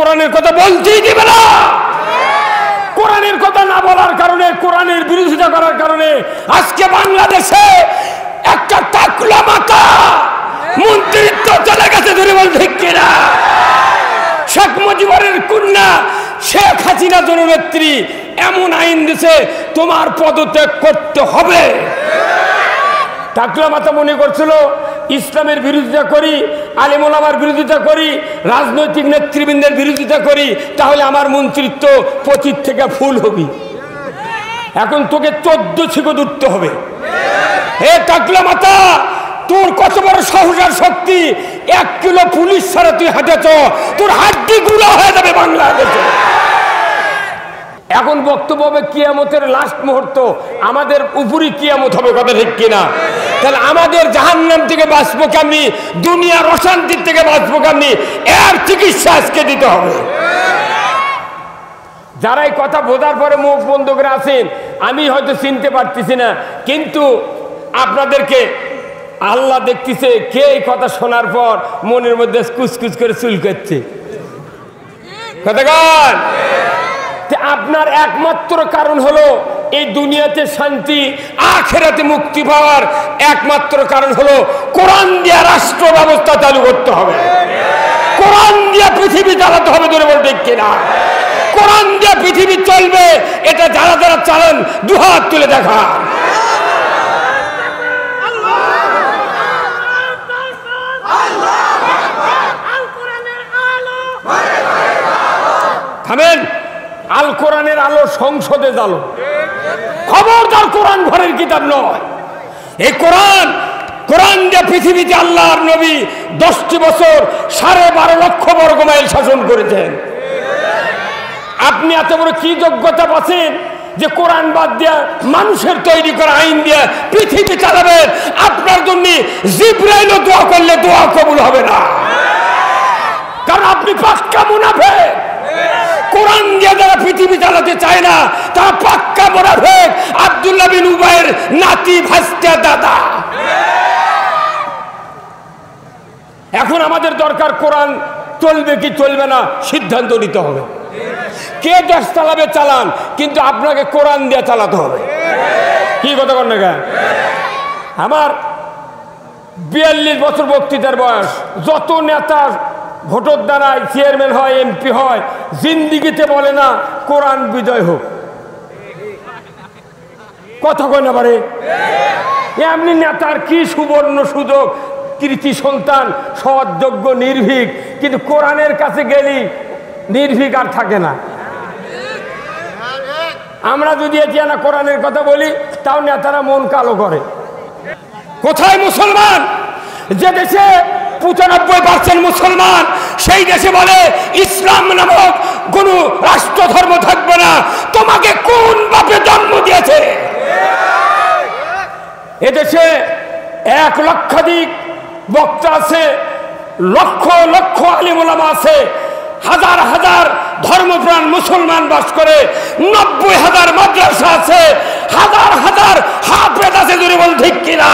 কোরআনের কথা বলতেই দিবে না। কোরআনের কথা না বলার কারণে, কোরআনের বিরোধিতা করার কারণে আজকে বাংলাদেশে একটা টাকলা মাথা মন্ত্রিত্ব চলে গেছে। ধরে বল ঠিক কিনা? শেখ মুজিবের কন্যা শেখ হাসিনা জননেত্রী এমন আইন দিছে তোমার পদত্যাগ করতে হবে। টাকলা মাথা মনে করছিল ইসলামের বিরোধিতা করি, আলেম ওলামার বিরোধিতা করি, রাজনৈতিক নেতৃবৃন্দের বিরোধিতা করি, তাহলে আমার মন্ত্রিত্ব 25 থেকে ফুল হবি। এখন তোকে 14 ছিকত উঠতে হবে। হে টাকলা মাথা, তোর কত বড় সাহস আর শক্তি! 1 কিলো পুলিশ ছাড়া তুই হাঁটেছ, তোর হাড্ডি গুঁড়ো হয়ে যাবে বাংলাদেশে। এখন বক্তব্য হবে কিয়ামতের লাস্ট মুহূর্ত, আমাদের উপরই কিয়ামত হবে, কথা ঠিক কিনা? তাহলে আমাদের জাহান্নাম থেকে বাঁচবো কেমনি, দুনিয়ার অশান্তির থেকে বাঁচবো কেমনি, এর চিকিৎসা আজকে দিতে হবে। যারা এই কথা বোঝার পরে মুখ বন্ধ করে আছেন, আমি হয়তো চিনতে পারতেছি না, কিন্তু আপনাদেরকে আল্লাহ দেখতেছে কে এই কথা শোনার পর মনের মধ্যে কুচকুচ করে চুল করছে। কতক্ষণ? আপনার একমাত্র কারণ হলো এই দুনিয়াতে শান্তি, আখিরাতে মুক্তি পাওয়ার একমাত্র কারণ হলো কোরআন দিয়ে রাষ্ট্র ব্যবস্থা চালু করতে হবে, কোরআন দিয়ে পৃথিবী চালাতে হবে। ধরে বলতে কিনা? কোরআন দিয়ে পৃথিবী চলবে, এটা যারা যারা চালান দুহাত তুলে দেখা। থামেন। আল কোরআনের আলো সংসদে জ্বালো। খবরদার, কোরআন ঘরের কিতাব নয়। এই কোরআন, কোরআন যে পৃথিবীতে আল্লাহর নবী 10টি বছর 12.5 লক্ষ বর্গ মাইল শাসন করেছেন। আপনি এত বড় কি যোগ্যতা পাচ্ছেন যে কোরআন বাদ দিয়া মানুষের তৈরি করা আইন দিয়ে পৃথিবী চালাবেন? আপনার জন্য জিবরাইলও দোয়া করলে দোয়া কবুল হবে না, কারণ আপনি পাক্কা মুনাফিক। কোরআন দিয়ে যারা পৃথিবী চালাতে চায় না তারা পাক্কা মুনাফিক। আব্দুল্লাহ বিন উবাইয়ের নাতি, ভাস্তা, দাদা। এখন আমাদের দরকার কোরআন চলবে কি চলবে না সিদ্ধান্ত নিতে হবে। কে দেশ চালাবে চালান, কিন্তু আপনাকে কোরআন দিয়ে চালাতে হবে। কি কথা বল না? আমার 42 বছর বক্তৃতার বয়স। যত নেতা ভোটের দ্বারাই চেয়ারম্যান হয়, এমপি হয়, জিন্দিগিতে বলে না কোরআন বিজয় হোক। কথা কয় না পারে? এমনি নেতার কি সুবর্ণ সুযোগ, কৃতি সন্তান, সৎ, যোগ্য, নির্ভীক, কিন্তু কোরআনের কাছে গেলি নির্ভীক আর থাকে না। আমরা যদি এতিয়া না কোরআনের কথা বলি, তাও নেতারা মন কালো করে। কোথায় মুসলমান? যে দেশে 95% মুসলমান, সেই দেশে বলে ইসলাম নামক কোন রাষ্ট্র ধর্ম থাকবে না। তোমাকে কোন বাপে জন্ম দিয়েছে? এদেশে 1 লক্ষাধিক বক্তা আছে, লক্ষ লক্ষ আলিম ওলামা আছে, হাজার হাজার ধর্মপ্রাণ মুসলমান বাস করে, 90,000 মাদ্রাসা আছে, হাজার হাজার হাফেজ আছে। জোরে বল ঠিক কিনা?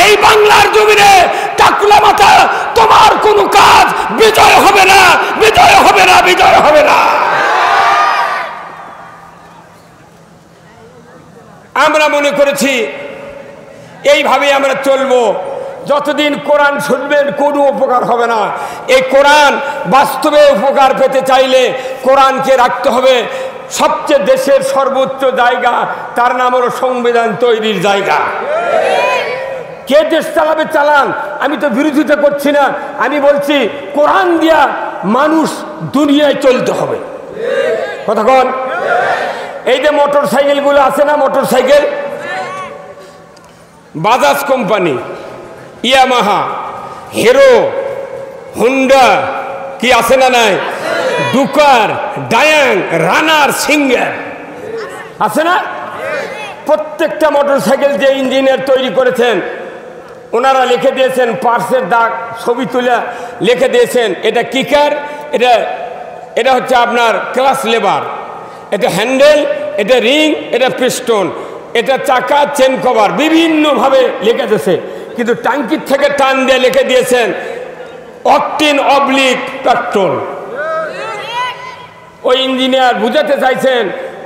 এই বাংলার জমিনে টাকলা মাথা, তোমার কোনো কাজ বিজয় হবে না, বিজয় হবে না, বিজয় হবে না। আমরা মনে করেছি এইভাবে আমরা চলবো। যতদিন কোরআন শুনবেন কোনো উপকার হবে না। এই কোরআন বাস্তবে উপকার পেতে চাইলে কোরআনকে রাখতে হবে সবচেয়ে দেশের সর্বোচ্চ জায়গা, তার নাম হলো সংবিধান তৈরির জায়গা। কে দেশ চালাবে চালান, আমি তো বিরোধিতা করছি না। আমি বলছি কোরআন দিয়া মানুষ দুনিয়ায় চলতে হবে। কথা কন? এই যে মোটর সাইকেলগুলো আছে না, motor cycle, Bajaj company, Yamaha, hero, Honda, কি আছে না নাই, ডুকার, ডায়াং, রানার, সিঙ্গার আছে না? প্রত্যেকটা মোটর সাইকেল যে ইঞ্জিনিয়ার তৈরি করেছেন, ওনারা লিখে দিয়েছেন পার্সের দাগ, ছবি তুলে লিখে দিয়েছেন এটা কিকার, এটা হচ্ছে আপনার ক্লাস লেবার, এটা হ্যান্ডেল, এটা রিং, এটা পিস্টন, এটা চাকা, চেন কভার, বিভিন্নভাবে লিখে দিয়েছে। কিন্তু ট্যাঙ্কির থেকে টান দিয়ে লিখে দিয়েছেন অকটেন অবলিক পেট্রোল। ওই ইঞ্জিনিয়ার বুঝাতে চাইছেন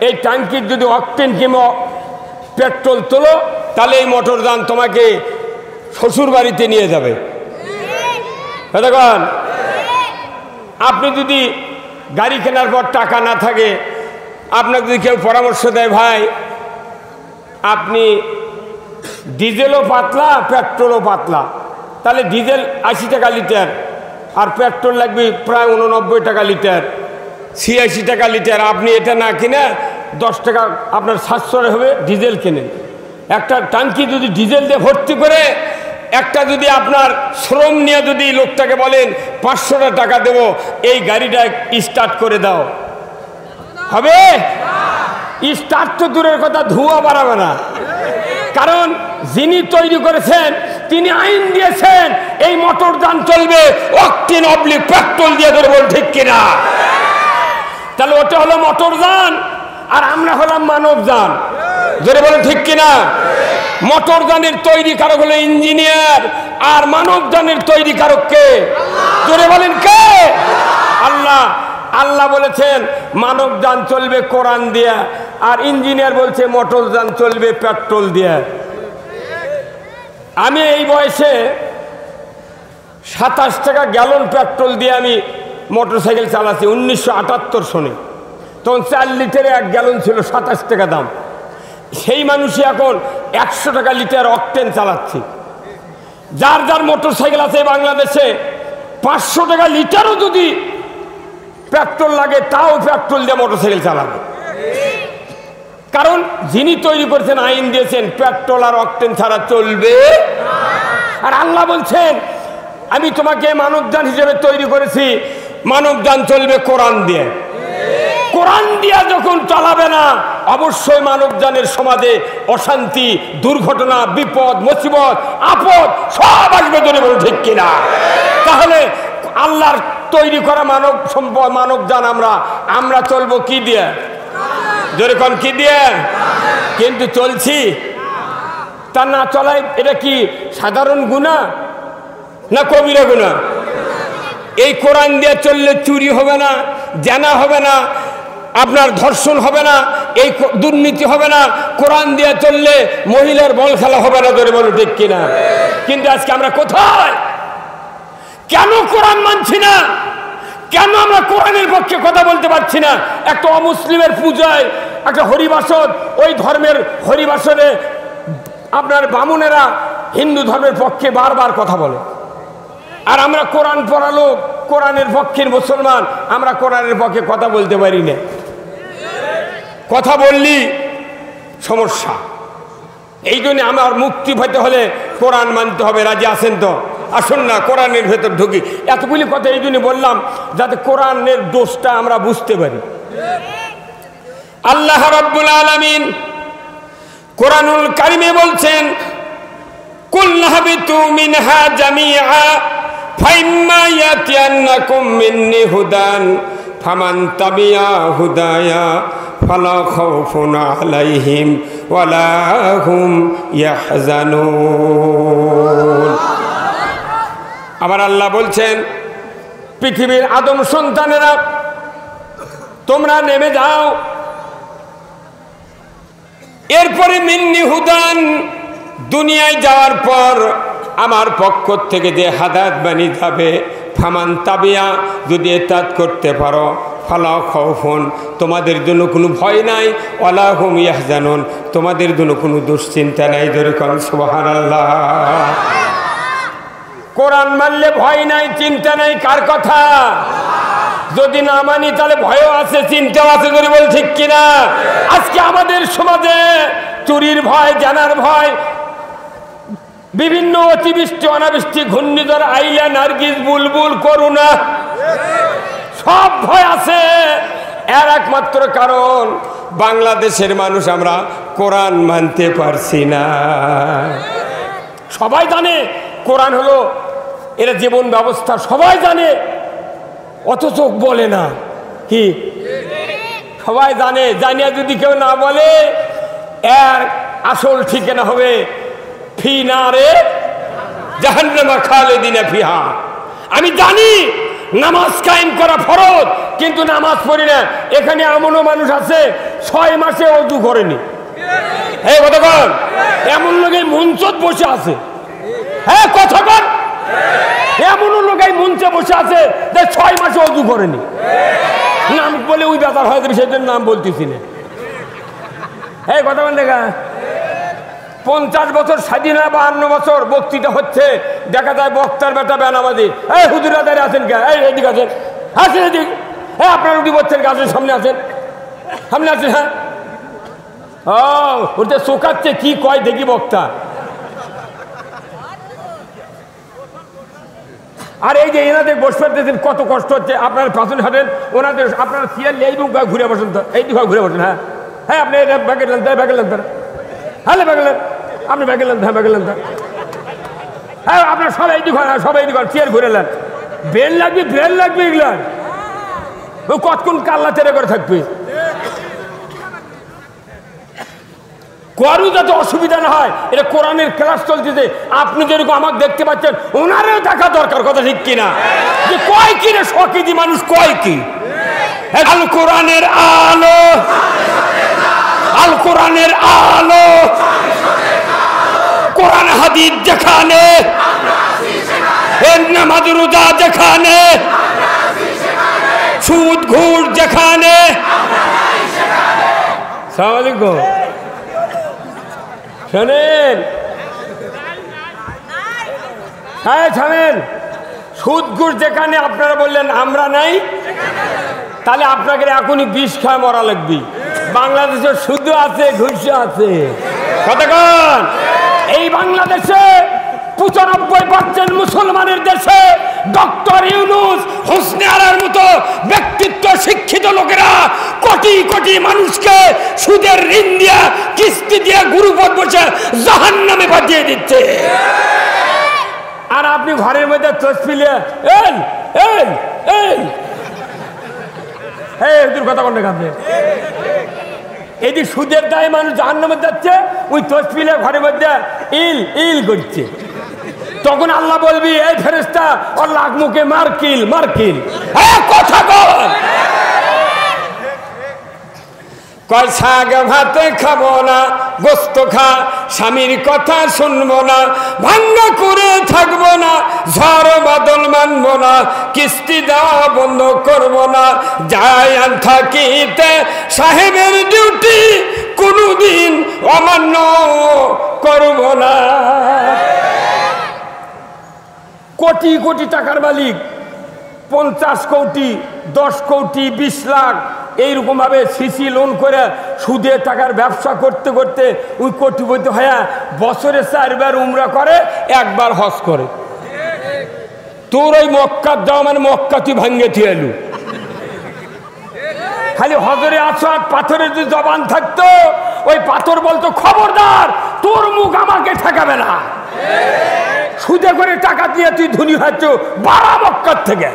এই ট্যাঙ্কির যদি অকটেন কিংবা পেট্রোল তোলো তাহলে এই মোটর যান তোমাকে শ্বশুর বাড়িতে নিয়ে যাবে। দেখুন, আপনি যদি গাড়ি কেনার পর টাকা না থাকে, আপনাকে যদি কেউ পরামর্শ দেয় ভাই আপনি ডিজেলও পাতলা পেট্রোলও পাতলা, তাহলে ডিজেল 80 টাকা লিটার আর পেট্রোল লাগবে প্রায় 89 টাকা লিটার, 86 টাকা লিটার। আপনি এটা না কিনে 10 টাকা আপনার সাশ্রয় হবে, ডিজেল কেনেন। একটা ট্যাঙ্কি যদি ডিজেল দিয়ে ভর্তি করে একটা যদি আপনার শ্রম নিয়ে যদি লোকটাকে বলেন 500 টাকা দেবো এই গাড়িটা স্টার্ট করে দাও, হবে? স্টার্ট তো দূরের কথা, ধোঁয়া বাড়াবে না। কারণ যিনি তৈরি করেছেন তিনি আইন দিয়েছেন এই মোটর যান চলবে অকটেন অবলিক পেট্রোল দিয়ে, ধরে বল ঠিক কিনা? তাহলে ওটা হলো মোটর যান আর আমরা হলাম মানব যান, ধরে বলে ঠিক কিনা? মোটর যানের তৈরি কারক হলো ইঞ্জিনিয়ার আর মানব যানের তৈরি কারক কে? ধরে বলেন কে? আল্লাহ। আল্লাহ বলেছেন মানব যান চলবে কোরআন দিয়া, আর ইঞ্জিনিয়ার বলছে মোটর যান চলবে পেট্রোল দিয়া। আমি এই বয়সে 27 টাকা গ্যালন পেট্রোল দিয়ে আমি মোটরসাইকেল চালাচ্ছি 1978 সনে। তখন 4 লিটারে 1 গ্যালন ছিল 27 টাকা দাম। সেই মানুষই এখন 100 টাকা লিটার অকটেন চালাচ্ছি। যার যার মোটরসাইকেল আছে বাংলাদেশে 500 টাকা লিটারও যদি পেট্রোল লাগে তাও পেট্রোল দিয়ে মোটরসাইকেল চালাবে। কারণ যিনি তৈরি করেছেন আইন দিয়েছেন পেট্রোল আর অকটেন ছাড়া চলবে। আর আল্লাহ বলছেন আমি তোমাকে মানবযান হিসেবে তৈরি করেছি, মানবযান চলবে কোরআন দিয়ে। কোরআন দিয়া যখন চালাবে না অবশ্যই মানবযানের সমাজে অশান্তি, দুর্ঘটনা, বিপদ, মুসিবত, আপদ সব আসবে, ধরে বলো ঠিক কিনা? তাহলে আল্লাহর তৈরি করা মানব সম্পদ মানবযান আমরা চলবো কি দিয়ে? যেরকম কি দিয়ে? কিন্তু চলছি তা না চলাই এটা কি সাধারণ গুনাহ না কবিরা গুনাহ? এই কোরআন দিয়ে চললে চুরি হবে না, জানা হবে না, আপনার ধর্ষণ হবে না, এই দুর্নীতি হবে না। কোরআন দিয়ে চললে মহিলার বল খেলা হবে না, ধরে বলো ঠিক কিনা? কিন্তু আজকে আমরা কোথায়? কেন কোরআন মানছি না? কেন আমরা কোরআনের পক্ষে কথা বলতে পারছি না? একটা অমুসলিমের পূজায় একটা হরিবাসর, ওই ধর্মের হরিবাসরে আপনার বামুনেরা হিন্দু ধর্মের পক্ষে বারবার কথা বলে, আর আমরা কোরআন পড়া লোক, কোরআনের পক্ষের মুসলমান, আমরা কোরআনের পক্ষে কথা বলতে পারি না। কথা বললি সমস্যা। এই জন্য আমার মুক্তি পেতে হলে কোরআন মানতে হবে। রাজি আছেন তো? আসুন না কোরআনের ভেতর ঢুকি। এতগুলি কথা এই জন্য বললাম যাতে কোরআনের দোষটা আমরা বুঝতে পারি। আল্লাহ রাব্বুল আলামিন কোরআনুল কারিমে বলছেন কুল হাবিতু মিনহা জামিআ ফাইম্মা ইয়াতিয়ান্নাকুম মিন্নি হুদান ফামান তাবিয়া হুদায়া ফালা খাউফুন আলাইহিম ওয়ালা হুম ইয়াহজানুন। আবার আল্লাহ বলছেন পৃথিবীর আদম সন্তানেরা তোমরা নেমে যাও, এরপরে মিন্নি হুদান দুনিয়ায় যাওয়ার পর আমার পক্ষ থেকে যে হাদায়াত বাণী যাবে, ফামান তাবিয়া যদি এতাত করতে পারো ফালা খাউফুন তোমাদের জন্য কোনো ভয় নাই, ওয়ালা হুম ইয়াহজানুন তোমাদের জন্য কোনো দুশ্চিন্তা নাই। যেরকম সুবহানাল্লাহ। কোরআন মানলে ভয় নাই, চিন্তা নাই। কার কথা? যদি না মানি তাহলে ভয়ও আছে, চিন্তাও আছে, ধরে বল ঠিক কিনা? আজকে আমাদের সমাজে চুরির ভয়, জানার ভয়, বিভিন্ন অতিবৃষ্টি অনাবৃষ্টি, ঘূর্ণিঝড় আইলা, নার্গিস, বুলবুল, করোনা, সব ভয় আছে। এর একমাত্র কারণ বাংলাদেশের মানুষ আমরা কোরআন মানতে পারছি না। সবাই জানে কোরআন হলো এর জীবন ব্যবস্থা, সবাই জানে, অথচ বলে না। কি? সবাই জানে, জানিয়া যদি কেউ না বলে এর আসল ঠিকানা হবে ফি নারে জাহান্নামা খালিদিনা ফিহা। আমি জানি নামাজ কায়েম করা ফরজ, কিন্তু নামাজ পড়ি না। এখানে এমনও মানুষ আছে 6 মাসে ওযু করেনি। এই কথা বল, এমন লোকে মঞ্চত বসে আছে। হ্যাঁ কথা বল, এমন লোক এই মঞ্চে বসে আছে যে 6 মাসে ওযু করেনি। নাম বলে ওই ব্যাপার হয়ে যাবে, সেজন্য নাম বলতেছি না। এই কথা বল দেখা, 50 বছর স্বাধীন হয়, 52 বছর বক্তৃতা হচ্ছে, দেখা যায় বক্তার বেটা বেনামাজি। এই হুজুরা দাঁড়িয়ে আছেন কে? এই এদিকে আছেন, আসেন এদিক। হ্যাঁ আপনার উঠি বলছেন, গাছের সামনে আছেন, সামনে আছেন। হ্যাঁ ওটা চোখাচ্ছে, কি কয় দেখি বক্তা। আর এই যে এনাদের বসে দিয়েছেন, কত কষ্ট হচ্ছে। আপনার পাশে হাঁটেন, ওনাদের আপনার চেয়ার এই ঘুরে বসেন, তো এই দিকে ঘুরে বসেন। হ্যাঁ হ্যাঁ আপনি ব্যাগে নেন, ব্যাগে নেন, হ্যাঁ ব্যাগে নেন, আপনি ব্যাগে নেন, হ্যাঁ ব্যাগে নেন। হ্যাঁ আপনার সবাই দিক, সবাই দিক চেয়ার ঘুরে নেন। ব্রেন লাগবে, ব্রেন লাগবে এগুলার। ও কতক্ষণ কাল্লা তেরে করে থাকবে, কারো যাতে অসুবিধা না হয়। এটা কোরআনের ক্লাস চলতেছে, আপনি যেরকম আমাকে দেখতে পাচ্ছেন, ওনারও দেখা দরকার। কথা ঠিক কিনা? যে কয় কি রে শকিদি মানুষ, কয় কি? আল কোরআনের আলো, আল কোরআনের আলো, কোরআন হাদিস যেখানে, নামাজ রোজা যেখানে, সুদ ঘুষ যেখানে। সালাম আলাইকুম। শোনেন, হ্যাঁ শোনেন, সুদ ঘুষ যেখানে আপনারা বললেন আমরা নাই, তাহলে আপনাকে এখনই বিষ খায় মরা লাগবে। বাংলাদেশের সুদও আছে, ঘুষও আছে। কতক্ষণ এই বাংলাদেশে 95% মুসলমানের দেশে ডক্টর ইউনূস, হোসনে আরার মতো ব্যক্তিত্ব শিক্ষিত লোকেরা কোটি কোটি মানুষকে সুদের ঋণ দিয়া, কিস্তি দিয়ে, গুরুপথ বসে জাহান্নামে পাঠিয়ে দিচ্ছে। আর আপনি ঘরের মধ্যে তসপিলে এই এই এই এই কথা কোনটা আপনি এই যে সুদের দায় মানুষ জাহান্নামে যাচ্ছে, ওই তসপিলে ঘরের মধ্যে ইল ইল করছে। তখন আল্লাহ বলবি, এই ফেরেশতা ওর লাখ মুখে মারকিল মারকিল। কথা বল, কয় শাক ভাত খাবো না, গোস্ত খা, স্বামীর কথা শুনবো না, ভাঙ্গা করে থাকবো না, ঝড় বাদল মানবো না, কিস্তি দেওয়া বন্ধ করবো না, যাই আর থাকিতে সাহেবের ডিউটি কোনোদিন অমান্য করবো না। কোটি কোটি টাকার মালিক, 50 কোটি, 10 কোটি, 20 লাখ এইরকম ভাবে সিসি লোন করে সুদে টাকার ব্যবসা করতে করতে ওই কোটিপতি হয়ে বছরে 4 বার উমরা করে, 1 বার হজ করে। তোর ওই মক্কা যাওয়া মানে মক্কা তুই ভাঙ্গে থিয়ালু। খালি হজরে আসওয়াদ পাথরের যে জবান থাকতো, ওই পাথর বলতো খবরদার তোর মুখ আমাকে ঠেকাবে না। সুদে করে টাকা দিয়ে তুই ধনী হচ্ছ 12 মক্কার থেকে।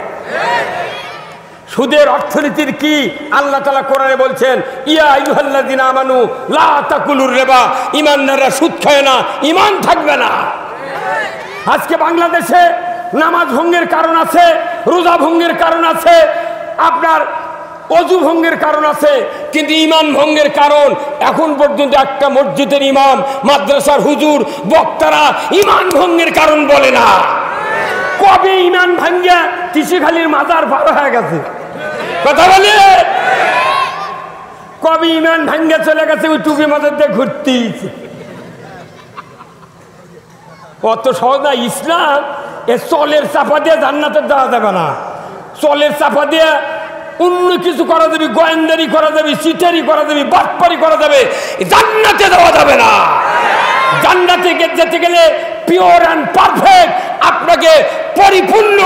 সুদের অর্থনীতির কি আল্লাহ তাআলা কোরআনে বলছেন, ইয়া আইয়ুহাল্লাযিনা আমানু লা তাকুলুর রিবা, ঈমানদাররা সুদ খায় না, ঈমান থাকবে না। আজকে বাংলাদেশে নামাজ ভঙ্গের কারণ আছে, রোজা ভঙ্গের কারণ আছে, আপনার অজু ভঙ্গের কারণ আছে, কিন্তু ঈমান ভঙ্গের কারণ এখন পর্যন্ত একটা মসজিদের ইমাম, মাদ্রাসার হুজুর, বক্তারা ঈমান ভঙ্গের কারণ বলে না। কবে ঈমান ভাঙ্গা তিসিখালির মাজার পার হয়ে গেছে? কথা বলে কবে ঈমান ভাঙ্গা চলে গেছে ওই টুপি মাজার দিয়ে ঘুরতেইছে। অত সহজ না ইসলাম। এ চলের চাপা দিয়ে জান্নাতে যাওয়া যাবে না। চলের চাপা দিয়ে অন্য কিছু করা যাবে, গোয়েন্দারি করা যাবে, চিটারি করা যাবে, বাটপারি করা যাবে, জান্নাতে যাওয়া যাবে না। জান্নাতে যেতে গেলে পিওর অ্যান্ড পারফেক্ট আপনাকে পরিপূর্ণ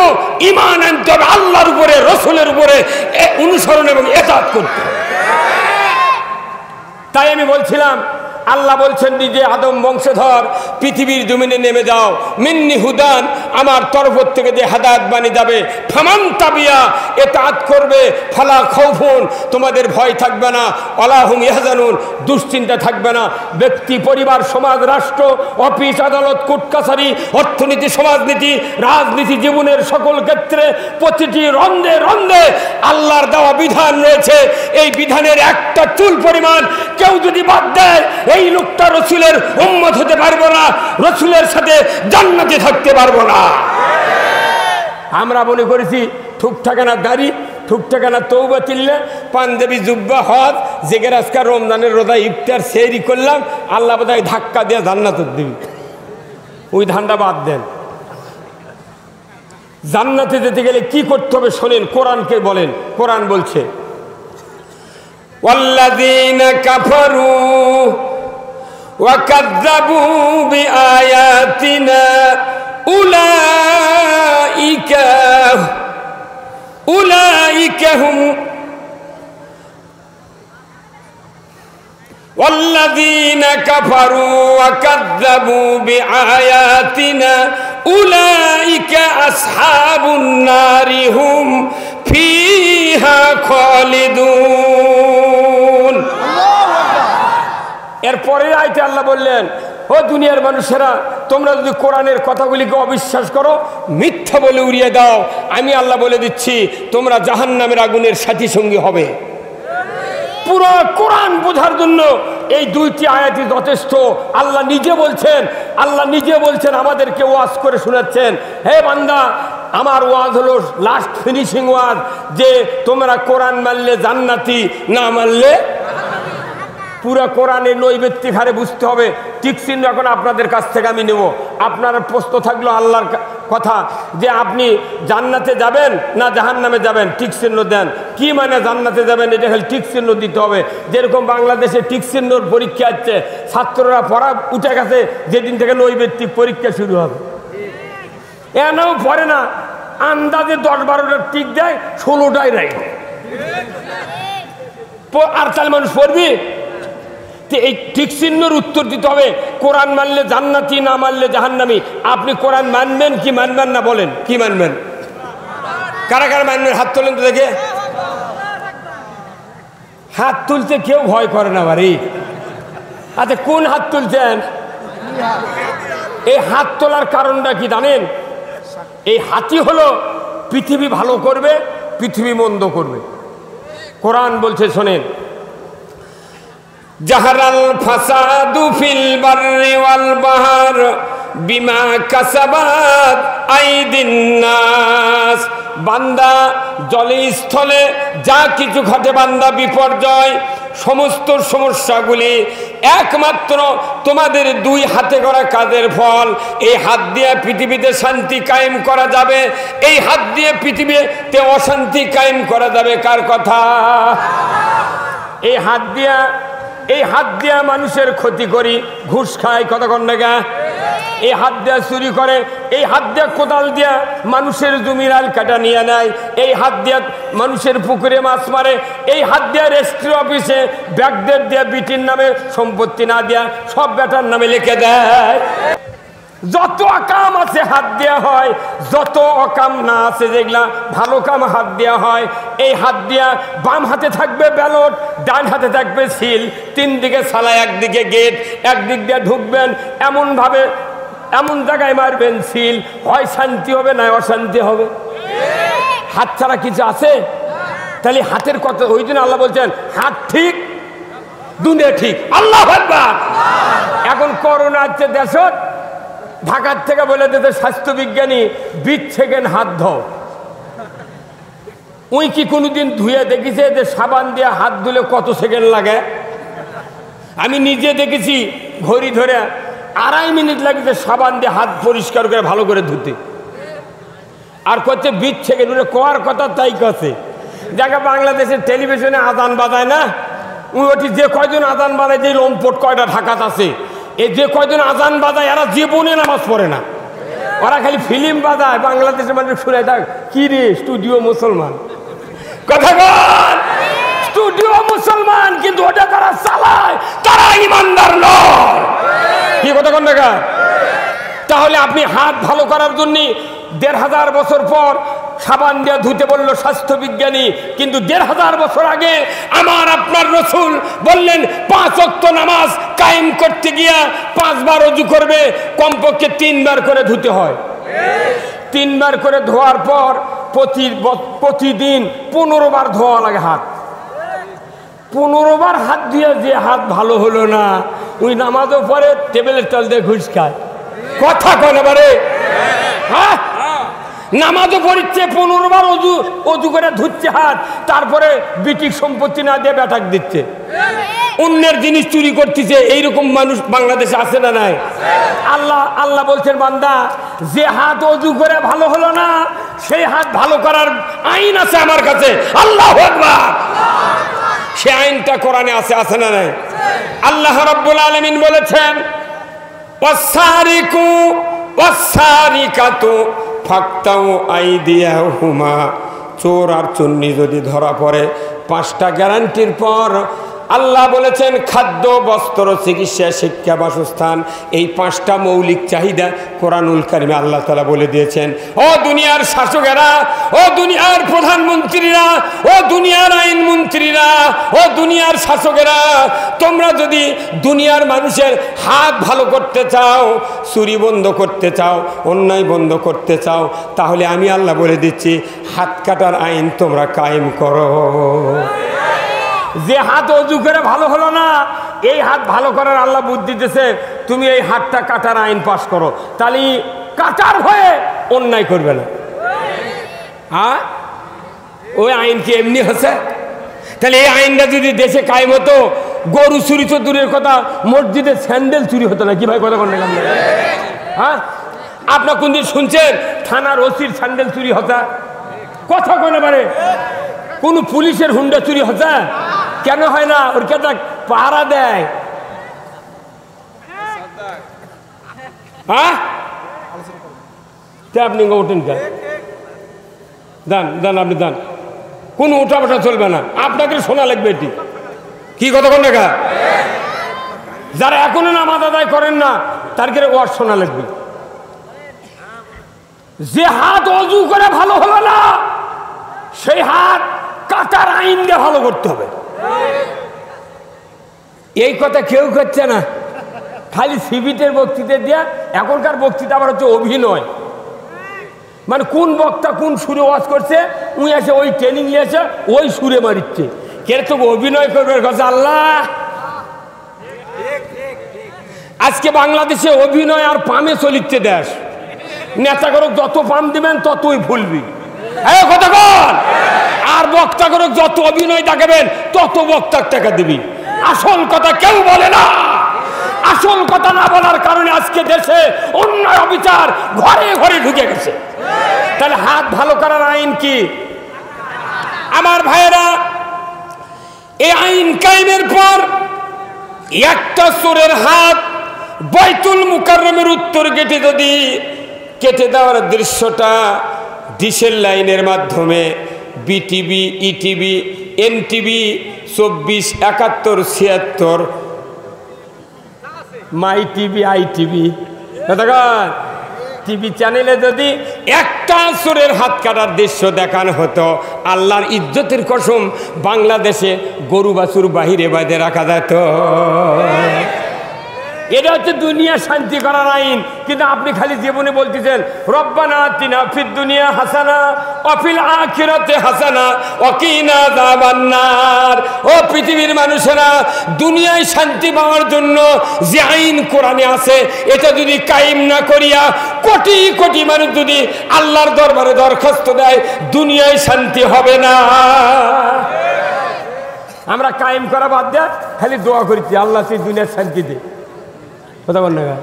ঈমান আনতে হবে, আল্লাহর উপরে, রাসূলের উপরে অনুসরণ এবং ইতাআত করতে হবে। তাই আমি বলছিলাম, আল্লাহ বলছেন নিজে আদম বংশধর পৃথিবীর জমিনে নেমে যাও, মিন্নি হুদান, আমার তরফ থেকে যে হাদায়াত বাণী যাবে, ফামান তাবিয়া, এতাআত করবে, ফালা খাউফুন, তোমাদের ভয় থাকবে না, ওয়ালা হুম ইয়াহজানুন, দুশ্চিন্তা থাকবে না। ব্যক্তি, পরিবার, সমাজ, রাষ্ট্র, অফিস, আদালত, কোর্ট কাছারি, অর্থনীতি, সমাজনীতি, রাজনীতি, জীবনের সকল ক্ষেত্রে প্রতিটি রন্ধে রন্ধে আল্লাহর দেওয়া বিধান রয়েছে। এই বিধানের একটা চুল পরিমাণ কেউ যদি বাদ দেয়, এই লোকটা রসুলের উম্মত হতে পারবো না, রসুলের সাথে জান্নাতে থাকতে পারবো না। আমরা মনে করেছি ঠুকঠাকানা দাড়ি, ঠুকঠাকানা তৌবা তিল্লে, পাঞ্জাবি, জুব্বা, হজ, জেগের আজকাল রমজানের রোজা, ইফতার, সেহরি করলাম, আল্লাহ বোধহয় ধাক্কা দিয়ে জান্নাত দিবি। ওই ধান্দা বাদ দেন। জান্নাতে যেতে গেলে কি করতে হবে শোনেন, কোরআনকে বলেন। কোরআন বলছে ওয়াল্লাযীনা কাফারু ওয়া কাযযাবু বিআয়াতিনা উলাইকা হুম والذين كفروا وكذبوا بآياتنا أولئك أصحاب النار هم فيها خالدون। এরপরে আয়াতে আল্লাহ বললেন, ও দুনিয়ার মানুষেরা, তোমরা যদি কোরআনের কথাগুলিকে অবিশ্বাস করো, মিথ্যা বলে উড়িয়ে দাও, আমি আল্লাহ বলে দিচ্ছি তোমরা জাহান্নামের আগুনের সাথী সঙ্গী হবে। পুরো কোরআন বোঝার জন্য এই দুইটি আয়াতই যথেষ্ট। আল্লাহ নিজে বলছেন, আমাদেরকে ওয়াজ করে শোনাচ্ছেন, হে বান্দা, আমার ওয়াজ হলো লাস্ট ফিনিশিং ওয়াজ, যে তোমরা কোরআন মানলে জান্নাতি, না মানলে পুরো কোরআনের নৈবেত্তিক হারে বুঝতে হবে। ঠিক চিহ্ন এখন আপনাদের কাছ থেকে আমি নেব। আপনার প্রশ্ন থাকলো আল্লাহর কথা, যে আপনি জান্নাতে যাবেন না জাহান্নামে যাবেন, ঠিক চিহ্ন দেন। কি মানে জান্নাতে যাবেন, এটা খালি ঠিক চিহ্ন দিতে হবে। যেরকম বাংলাদেশে ঠিক চিহ্নর পরীক্ষা হচ্ছে, ছাত্ররা পড়া উঠে গেছে, যেদিন থেকে নৈবেত্তিক পরীক্ষা শুরু হবে। এনাও পড়ে না, আন্দাজে 10-12টা টিক দেয়, 16টাই নাই। আর তাহলে মানুষ পড়বি? এই ঠিক চিহ্নের উত্তর দিতে হবে, কোরআন মানলে জান্নাতি, না মানলে জাহান্নামী। আপনি কোরআন মানবেন কি মানবেন না, বলেন কি মানবেন? কারা কারা মানবেন হাত তোলেন তো দেখে। হাত তুলতে কেউ ভয় করে না বাড়ি। আচ্ছা, কোন হাত তুলছেন? এই হাত তোলার কারণটা কি জানেন? এই হাতই হলো পৃথিবী ভালো করবে, পৃথিবী মন্দ করবে। কোরআন বলছে শোনেন, জাহারাল ফাসাদু ফিল বাররি ওয়াল বাহর বিমা কাসাবাত আইদিন নাস। বান্দা জলে স্থলে যা কিছু ঘটে, বান্দা বিপর্যয়, সমস্ত সমস্যাগুলি একমাত্র তোমাদের দুই হাতে করা কাজের ফল। এই হাত দিয়ে পৃথিবীতে শান্তি কায়েম করা যাবে, এই হাত দিয়ে পৃথিবীতে অশান্তি কায়েম করা যাবে। কার কথা? এই হাত দিয়া মানুষের ক্ষতি করি, ঘুষ খায়, কতক্ষণ না, এই হাত দিয়া চুরি করে, এই হাত দিয়া কোদাল দিয়া মানুষের জমির আল কাটা নিয়ে নেয়, এই হাত দিয়া মানুষের পুকুরে মাছ মারে, এই হাত দিয়া রেজিস্ট্রি অফিসে ব্যাগদের দিয়া বিটির নামে সম্পত্তি না দিয়া সব বেটার নামে লিখে দেয়। যত অকাম আছে হাত দেওয়া হয়, যত অকাম না আছে যেগুলা ভালো কাম হাত দেওয়া হয়। এই হাত দিয়া বাম হাতে থাকবে ব্যালট, ডান হাতে থাকবে সিল, 3 দিকে সালা, একদিকে গেট, একদিক দিয়ে ঢুকবেন, এমনভাবে এমন জায়গায় মারবেন সিল, হয় শান্তি হবে না অশান্তি হবে। হাত ছাড়া কিছু আছে? তাহলে হাতের কথা, ওই জন্য আল্লাহ বলছেন হাত ঠিক দুনিয়া ঠিক। আল্লাহু আকবার। এখন করোনা হচ্ছে দেশত, ঢাকার থেকে বলে দিতে স্বাস্থ্য বিজ্ঞানী 20 সেকেন্ড হাত ধোও। ওই কি কোনোদিন ধুয়ে দেখেছে যে সাবান দিয়ে হাত ধুলে কত সেকেন্ড লাগে? আমি নিজে দেখেছি, ঘড়ি ধরে 2.5 মিনিট লাগছে সাবান দিয়ে হাত পরিষ্কার করে ভালো করে ধুতে। আর করছে 20 সেকেন্ড, কোয়ার কথা তাই কাছে। দেখা বাংলাদেশের টেলিভিশনে আজান বাজায় না, ওটি যে কয়জন আজান বাজায়, যে লম্পট কয়টা ঢাকাত আছে, এই যে কয়জন আজান বাজায় এরা জীবনে নামাজ পড়ে না, ওরা খালি ফিল্ম বাজায়। বাংলাদেশের মানুষ শুনে থাক, কি রে স্টুডিও মুসলমান, কথা বল, স্টুডিও মুসলমান, কিন্তু ওটা যারা চালায় তারা ইমানদার নয়। কি কথা কোন দেখা? তাহলে আপনি হাত ভালো করার জন্য ১৫০০ বছর পর সাবান দিয়ে ধুতে বললো স্বাস্থ্য বিজ্ঞানী, কিন্তু ১৫০০ বছর আগে আমার আপনার রসুল বললেন ৫ ওয়াক্ত নামাজ কায়েম করতে গিয়া ৫ বার ওযু করবে, কমপক্ষে ৩ বার করে ধুতে হয়। ৩ বার করে ধোয়ার পর প্রতিদিন ১৫ বার ধোয়া লাগে হাত। ১৫ বার হাত দিয়ে যে হাত ভালো হলো না, ওই নামাজও পরে টেবিলের তল দিয়ে ঘুষ খায়। কথা কয় না বারে? হ্যাঁ, নামাজও পড়ছে ১৫ বার অজু করে ধুচ্ছে হাত, তারপরে বিটিক সম্পত্তি না দিয়ে ব্যাটাক দিচ্ছে, অন্যের জিনিস চুরি করতেছে। এইরকম মানুষ বাংলাদেশে আছে না নাই? আল্লাহ বলছেন, বান্দা যে হাত অজু করে ভালো হলো না, সেই হাত ভালো করার আইন আছে আমার কাছে। আল্লাহু আকবার। সে আইনটা কোরআনে আছে না নাই? আল্লাহ রাব্বুল আলামিন বলেছেন, ওয়াসারিকু ওয়াসারিকাতু ফাকতাউ আইদিয়াহুমা। চোর আর চুন্নি যদি ধরা পড়ে, 5টা গ্যারান্টির পর আল্লাহ বলেছেন খাদ্য, বস্ত্র, চিকিৎসা, শিক্ষা, বাসস্থান, এই 5টা মৌলিক চাহিদা কোরআনুল কারিমে আল্লাহ তাআলা বলে দিয়েছেন। ও দুনিয়ার শাসকেরা, ও দুনিয়ার প্রধানমন্ত্রীরা, ও দুনিয়ার আইনমন্ত্রীরা, ও দুনিয়ার শাসকেরা, তোমরা যদি দুনিয়ার মানুষের হাত ভালো করতে চাও, চুরি বন্ধ করতে চাও, অন্যায় বন্ধ করতে চাও, তাহলে আমি আল্লাহ বলে দিচ্ছি হাত কাটার আইন তোমরা কায়েম করো। যে হাত অজু করে ভালো হলো না, এই হাত ভালো করার আল্লাহ বুদ্ধি দিতেছে, তুমি এই হাতটা কাটার আইন পাস করো, তাহলে কাটার ভয়ে অন্যায় করবে না। হ্যাঁ, ওই আইন কি এমনি হচ্ছে? তাহলে এই আইনটা যদি দেশে কায়েম হতো, গরু চুরি তো দূরের কথা, মসজিদে স্যান্ডেল চুরি হতো না। কি ভাই কথা কোন? হ্যাঁ, আপনার কোনদিন শুনছেন থানার ওসির স্যান্ডেল চুরি হতা? কথা কোনে পারে? কোন পুলিশের হুন্ডা চুরি হতা? কেন হয় না? ওর কেটা পাহারা দেয়। হ্যাঁ, আপনি ওঠেন কেন? দান আপনি দান, কোন উঠা বসা চলবে না, আপনাকে শোনা লাগবে এটি। কি কথা কোন দেখা? যারা এখনো নামাজ আদায় করেন না, তার কে ওয়াজ শোনা লাগবে। যে হাত অজু করে ভালো হলো না, সেই হাত কাটার আইন দিয়ে ভালো করতে হবে। এই কথা কেউ করছে না, খালি সিবিটের বক্তৃতা দিয়া। এখনকার বক্তৃতা আবার হচ্ছে অভিনয়, মানে কোন বক্তা কোন সুরে ওয়াজ করছে, উনি এসে ওই ট্রেনিং নিয়েছে, ওই সুরে মারিচ্ছে। কে তো অভিনয় করবে কথা? আল্লাহ, আজকে বাংলাদেশে অভিনয় আর পামে চলিচ্ছে দেশ। নেতা করুক যত পাম দিবেন ততই ভুলবি, কথা কর। আর বক্তা করুক যত অভিনয় দেখাবেন তত বক্তার টাকা দিবি। আসল কথা কেউ বলে না। আসল কথা না বলার কারণে আজকে দেশে অন্যায় অবিচার ঘরে ঘরে ঢুকে গেছে। তাহলে হাত ভালো করার আইন কি? আমার ভাইয়েরা, এই আইন কায়েমের পর একটা চোরের হাত বাইতুল মুকাররমের উত্তর গেটে যদি কেটে দেওয়ার দৃশ্যটা ডিশের লাইনের মাধ্যমে বিটিভি, ইটিভি, এনটিভি, 24, 71, 76, মাই টিভি, আইটিভি, টিভি চ্যানেলে যদি একটা চোরের হাত কাটার দৃশ্য দেখানো হতো, আল্লাহর ইজ্জতের কসম বাংলাদেশে গরু বাছুর বাহিরে বাইরে রাখা যেত। এটা হচ্ছে দুনিয়া শান্তি করার আইন। কিন্তু আপনি খালি জীবনে বলতেছেন রব্বানা আতিনা ফিদ দুনিয়া হাসানা ওয়া ফিল আখিরাতি হাসানা ওয়া কিনা আযাবান্নার। ও পৃথিবীর মানুষেরা, দুনিয়ায় শান্তি পাওয়ার জন্য যে আইন কোরআনে আছে, এটা যদি কায়েম না করিয়া কোটি কোটি মানুষ যদি আল্লাহর দরবারে দরখাস্ত দেয়, দুনিয়ায় শান্তি হবে না। আমরা কায়েম করা বাদ দেয়া খালি দোয়া করছি, আল্লাহ তুই দুনিয়ার শান্তি দে। কথা বল না?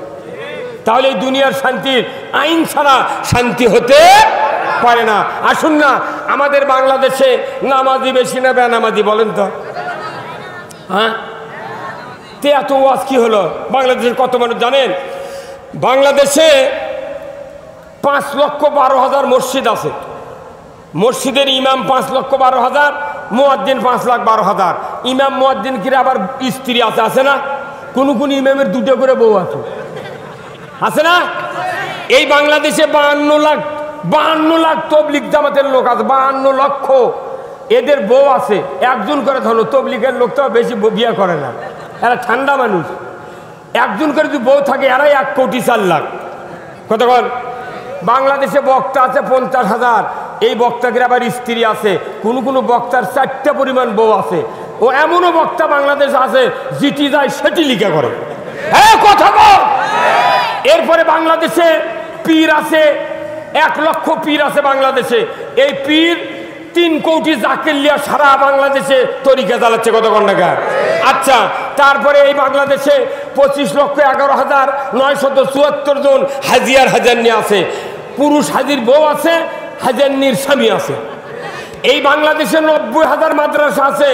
তাহলে এই দুনিয়ার শান্তির আইন ছাড়া শান্তি হতে পারে না। আসুন না, আমাদের বাংলাদেশে নামাজি বেশি না বেনামাজি বলেন তো? হ্যাঁ, তে এত ওয়াজ কি হলো? বাংলাদেশের কত মানুষ জানেন? বাংলাদেশে 5,12,000 মসজিদ আছে। মসজিদের ইমাম 5,12,000, মুয়াজ্জিন 5,12,000, ইমাম মুয়াজ্জিন কিরা আবার স্ত্রী আছে, আছে না? কোন কোন ইমামের দুটো করে বউ আছে, আছে না? এই বাংলাদেশে 52 লাখ তবলিগ জামাতের লোক আছে, 52 লক্ষ, এদের বউ আছে একজন করে। ধরো তবলিগের লোক তো বেশি বিয়ে করে না, এরা ঠান্ডা মানুষ, একজন করে যদি বউ থাকে এরাই 1,04,00,000। কতক্ষণ? বাংলাদেশে বক্তা আছে 50,000, এই বক্তাদের আবার স্ত্রী আছে, কোন কোন বক্তার 4টা পরিমাণ বউ আছে। ও এমনও বক্তা বাংলাদেশ আছে যেটি যায় সেটি লিখে করে। হ্যাঁ কথা বল। এরপরে বাংলাদেশে পীর আছে, 1 লক্ষ পীর আছে বাংলাদেশে। এই পীর 3 কোটি জাকির লিয়া সারা বাংলাদেশে তরিকা চালাচ্ছে। কতক্ষণ টাকা? আচ্ছা, তারপরে এই বাংলাদেশে 25,11,974 জন হাজিয়ার হাজারনি আছে, পুরুষ হাজির বউ আছে, হাজারনির স্বামী আছে। এই বাংলাদেশে 90,000 মাদ্রাসা আছে,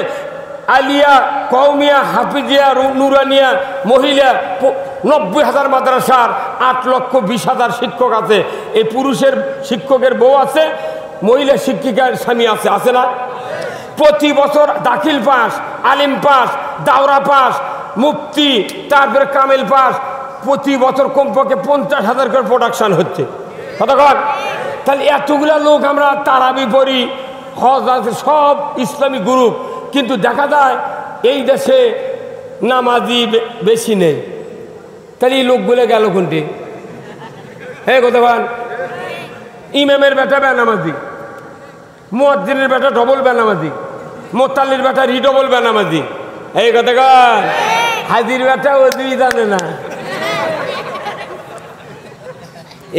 আলিয়া, কওমিয়া, হাফিজিয়া, নুরানিয়া, মহিলা 90,000 মাদ্রাসার 8,20,000 শিক্ষক আছে। এই পুরুষের শিক্ষকের বউ আছে, মহিলা শিক্ষিকার স্বামী আছে, আছে না? প্রতি বছর দাখিল পাস, আলিম পাস, দাওরা পাস, মুফতি, তারপরে কামেল পাস, প্রতি বছর কমপক্ষে 50,000 করে প্রোডাকশন হচ্ছে। কতক্ষণ? তাহলে এতগুলা লোক আমরা তারাবি পড়ি, হজ আছে, সব ইসলামী গ্রুপ, কিন্তু দেখা যায় এই দেশে নামাজি বেশি নেই। তাহলে এই লোকগুলো গেল কোনটি? হ্যাঁ কতক্ষণ? ইমামের বেটা বেনামাজি, মুয়াজ্জিনের বেটা ডবল বেনামাজি, মোতাল্লির বেটা রিডবল বেনামাজি। এই কতক্ষণ? হাজির বেটা ও দুই জানে না।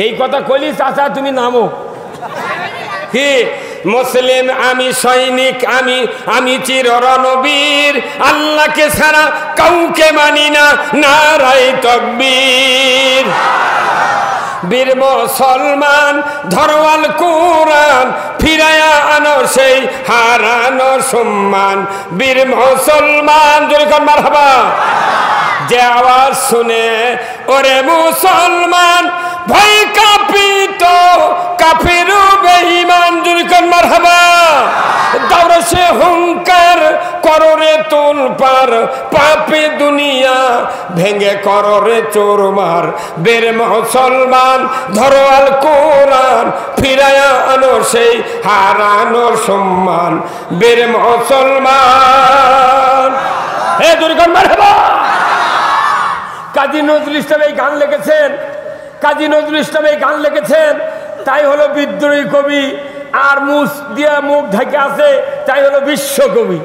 এই কথা কইলি চাচা তুমি নামো কি? মুসলিম আমি, সৈনিক আমি, আমি চির রণবীর, আল্লাহকে ছাড়া কাউকে মানি না, নারায়ে তাকবীর। বীর মুসলমান ধরওয়াল কোরআন, ফিরায়া আনো সেই হারানো সম্মান। বীর মুসলমান যখন মারহাবা, যে আওয়াজ শুনে ওরে মুসলমান ভয় কাঁপিত কাফির বেঈমান। যখন মারহাবা, দাওরা সে হুঙ্কার কররে তুল পার, পাপে দুনিয়া ভেঙে কররে চোরমার। বীর মুসলমান ধরো আল কোরআন, ফিরায়া আনো সেই হারানো সম্মান। বীর মুসলমান, হে দুর্গন মারহাবা। কাজী নজরুল ইসলাম এই গান লিখেছেন, কাজী নজরুল ইসলাম এই গান লিখেছেন, তাই হলো বিদ্রোহী কবি। আর মুখ দিয়া মুখ ঢেকে আছে, তাই হলো বিশ্বকবি।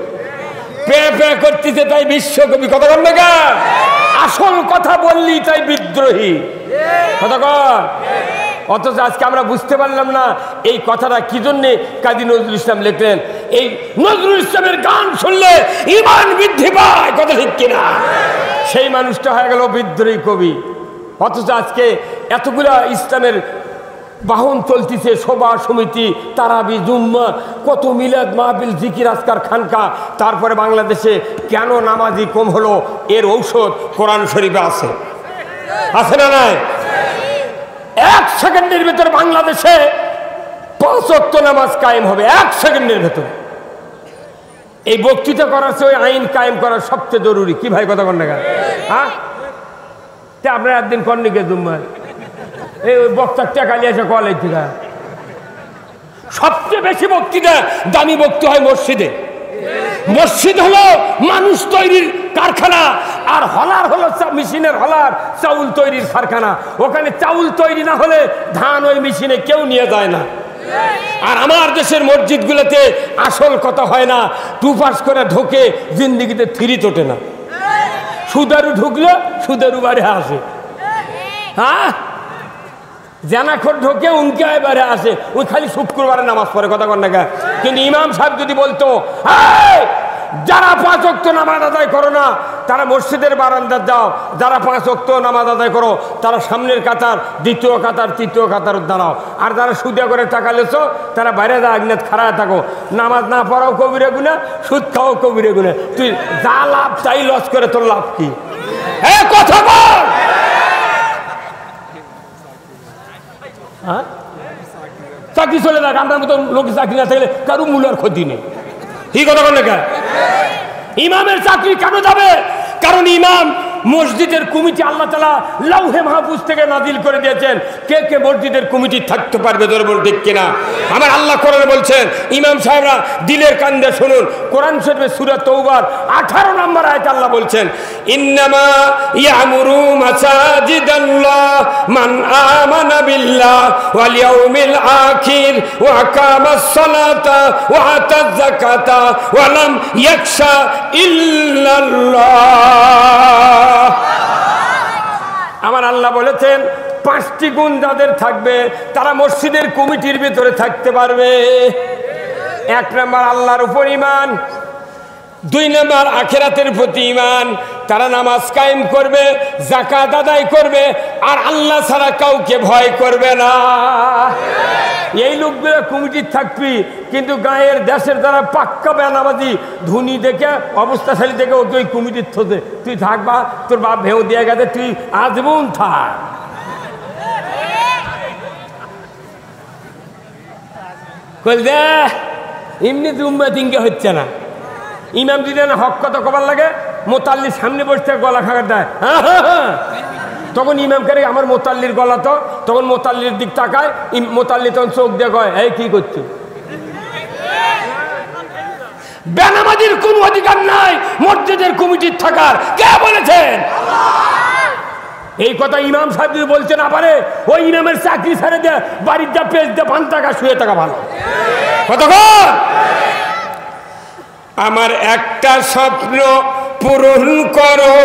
পে পে করতেছে তাই বিশ্বকবি। কথা বল না, আসল কথা বললি তাই বিদ্রোহী। কথা কর। অথচ আজকে আমরা বুঝতে পারলাম না এই কথাটা কি জন্যে কাজী নজরুল ইসলাম লিখলেন। এই নজরুল ইসলামের গান শুনলে ঈমান বৃদ্ধি পায়, কথা ঠিক কিনা? সেই মানুষটা হয়ে গেল বিদ্রোহী কবি। অথচ আজকে এতগুলা ইসলামের বাহন চলতেছে, সভা সমিতি, তারাবি, জুম্মা, কত মিলাদ মাহফিল, জিকির আজকার, খানকা। তারপরে বাংলাদেশে কেন নামাজি কম হলো, এর ঔষধ কোরআন শরীফে আছে, আছে না নাই? 1 সেকেন্ডের ভেতর বাংলাদেশে 5 ওয়াক্ত নামাজ কায়েম হবে, 1 সেকেন্ডের ভেতর। এই বক্তৃতা করার চেয়ে আইন কায়েম করা সবচেয়ে জরুরি। কি ভাই কথা কন না? হ্যাঁ, আপনার একদিন কর্ণিকে জুম্মায় এই বক্তার টাকা নিয়ে এসে কলেজ থেকে সবচেয়ে বেশি বক্তৃতা দামি বক্তৃতা হয় মসজিদে। মসজিদ হলো মানুষ তৈরির কারখানা, আর হলার হলো মেশিনের হলার, চাউল তৈরির কারখানা। ওখানে চাউল তৈরি না হলে ধান ওই মেশিনে কেউ নিয়ে যায় না। আর আমার দেশের মসজিদগুলোতে আসল কথা হয় না, 2 পাস করে ঢোকে, জিন্দিগিতে 3 তোটে না। সুদারু ঢুকলো, সুদারু বাড়ি আসে। হ্যাঁ, জানাখর ঢোকে, উনকে বাড়ি আসে। ওই খালি শুক্রবারে নামাজ পড়ে। কথা কন না। কিন্তু ইমাম সাহেব যদি বলতো, যারা 5 ওয়াক্ত নামাজ আদায় করো না তারা মসজিদের বারান্দায় যাও, যারা 5 ওয়াক্ত নামাজ আদায় করো তারা সামনের কাতার, দ্বিতীয় কাতার, তৃতীয় কাতার দাঁড়াও, আর যারা সুদে করে টাকা লেছো তারা বাইরে যা আগ্নেত খাড়ায় থাকো। নামাজ না পড়াও কবিরে গুনাহ, সুদ খাও কবিরে গুনাহ। তুই যা লাভ তাই লস করে তোর লাভ কি? কথা বল। চাকরি চলে যাক, আপনার মতো লোক চাকরি না থাকলে কারো মূল্যের ক্ষতি নেই। কি কথা বলে? ইমামের চাকরি কেন যাবে? কারণ ইমাম মসজিদের কমিটি আল্লাহ তাআলা লাউহে মাহফুজ থেকে নাজিল করে দিয়েছেন। কে কে মসজিদের কমিটি থাকতে পারবে? ধরে বল ঠিক কিনা? আমার আল্লাহ কোরআনে বলছেন, ইমাম সাহেবরা দিলের কান দিয়ে শুনুন। কোরআন শরীফে সূরা তওবার 18 নম্বর আয়াতে আল্লাহ বলছেন, ইন্নামা ইয়ামুরু মাসাজিদাল্লাহ মান আমানা বিল্লাহ ওয়াল ইয়াউমিল আখির ওয়া আকামাস সালাতা ওয়া আতাজ যাকাতা ওয়া লাম ইয়াখশা ইল্লাল্লাহ। আমার আল্লাহ বলেছেন 5টি গুণ যাদের থাকবে তারা মসজিদের কমিটির ভিতরে থাকতে পারবে। 1 নম্বর আল্লাহর উপর ঈমান, 2 নম্বর আখিরাতের প্রতি ঈমান। তারা নামাজ কায়েম করবে, যাকাত আদায় করবে, আর আল্লাহ ছাড়া কাউকে ভয় করবে না। এই লোকগুলো কমিটির থাকবি, কিন্তু গায়ের দেশের যারা পাক্কা বেনামাজি ধনী দেখে অবস্থাশালী দেখে ওকে ওই কমিটির থোতে তুই থাকবা, তোর বাপ ভেউ দিয়ে গেছে, তুই আজীবন থাক। কল দে এমনি তুমবা তিনকে হচ্ছে না। ইমাম যদি না হক কথা কবার লাগে, মোতাল্লির সামনে বসতে গলা খাগার দেয়, তখন ইমাম করে আমার মোতাল্লির গলা তো, তখন মোতাল্লির দিক তাকায়, মোতাল্লি তখন চোখ দিয়ে কয়, এই কি করছো? বেনামাজির কোন অধিকার নাই মসজিদের কমিটির থাকার। কে বলেছেন? এই কথা ইমাম সাহেব বলছে না পারে, ওই ইমামের চাকরি ছেড়ে দিয়ে বাড়ির যা পেজ দিয়ে 5 টাকা শুয়ে টাকা ভালো। কতক্ষণ? আমার একটা স্বপ্ন পূরণ করো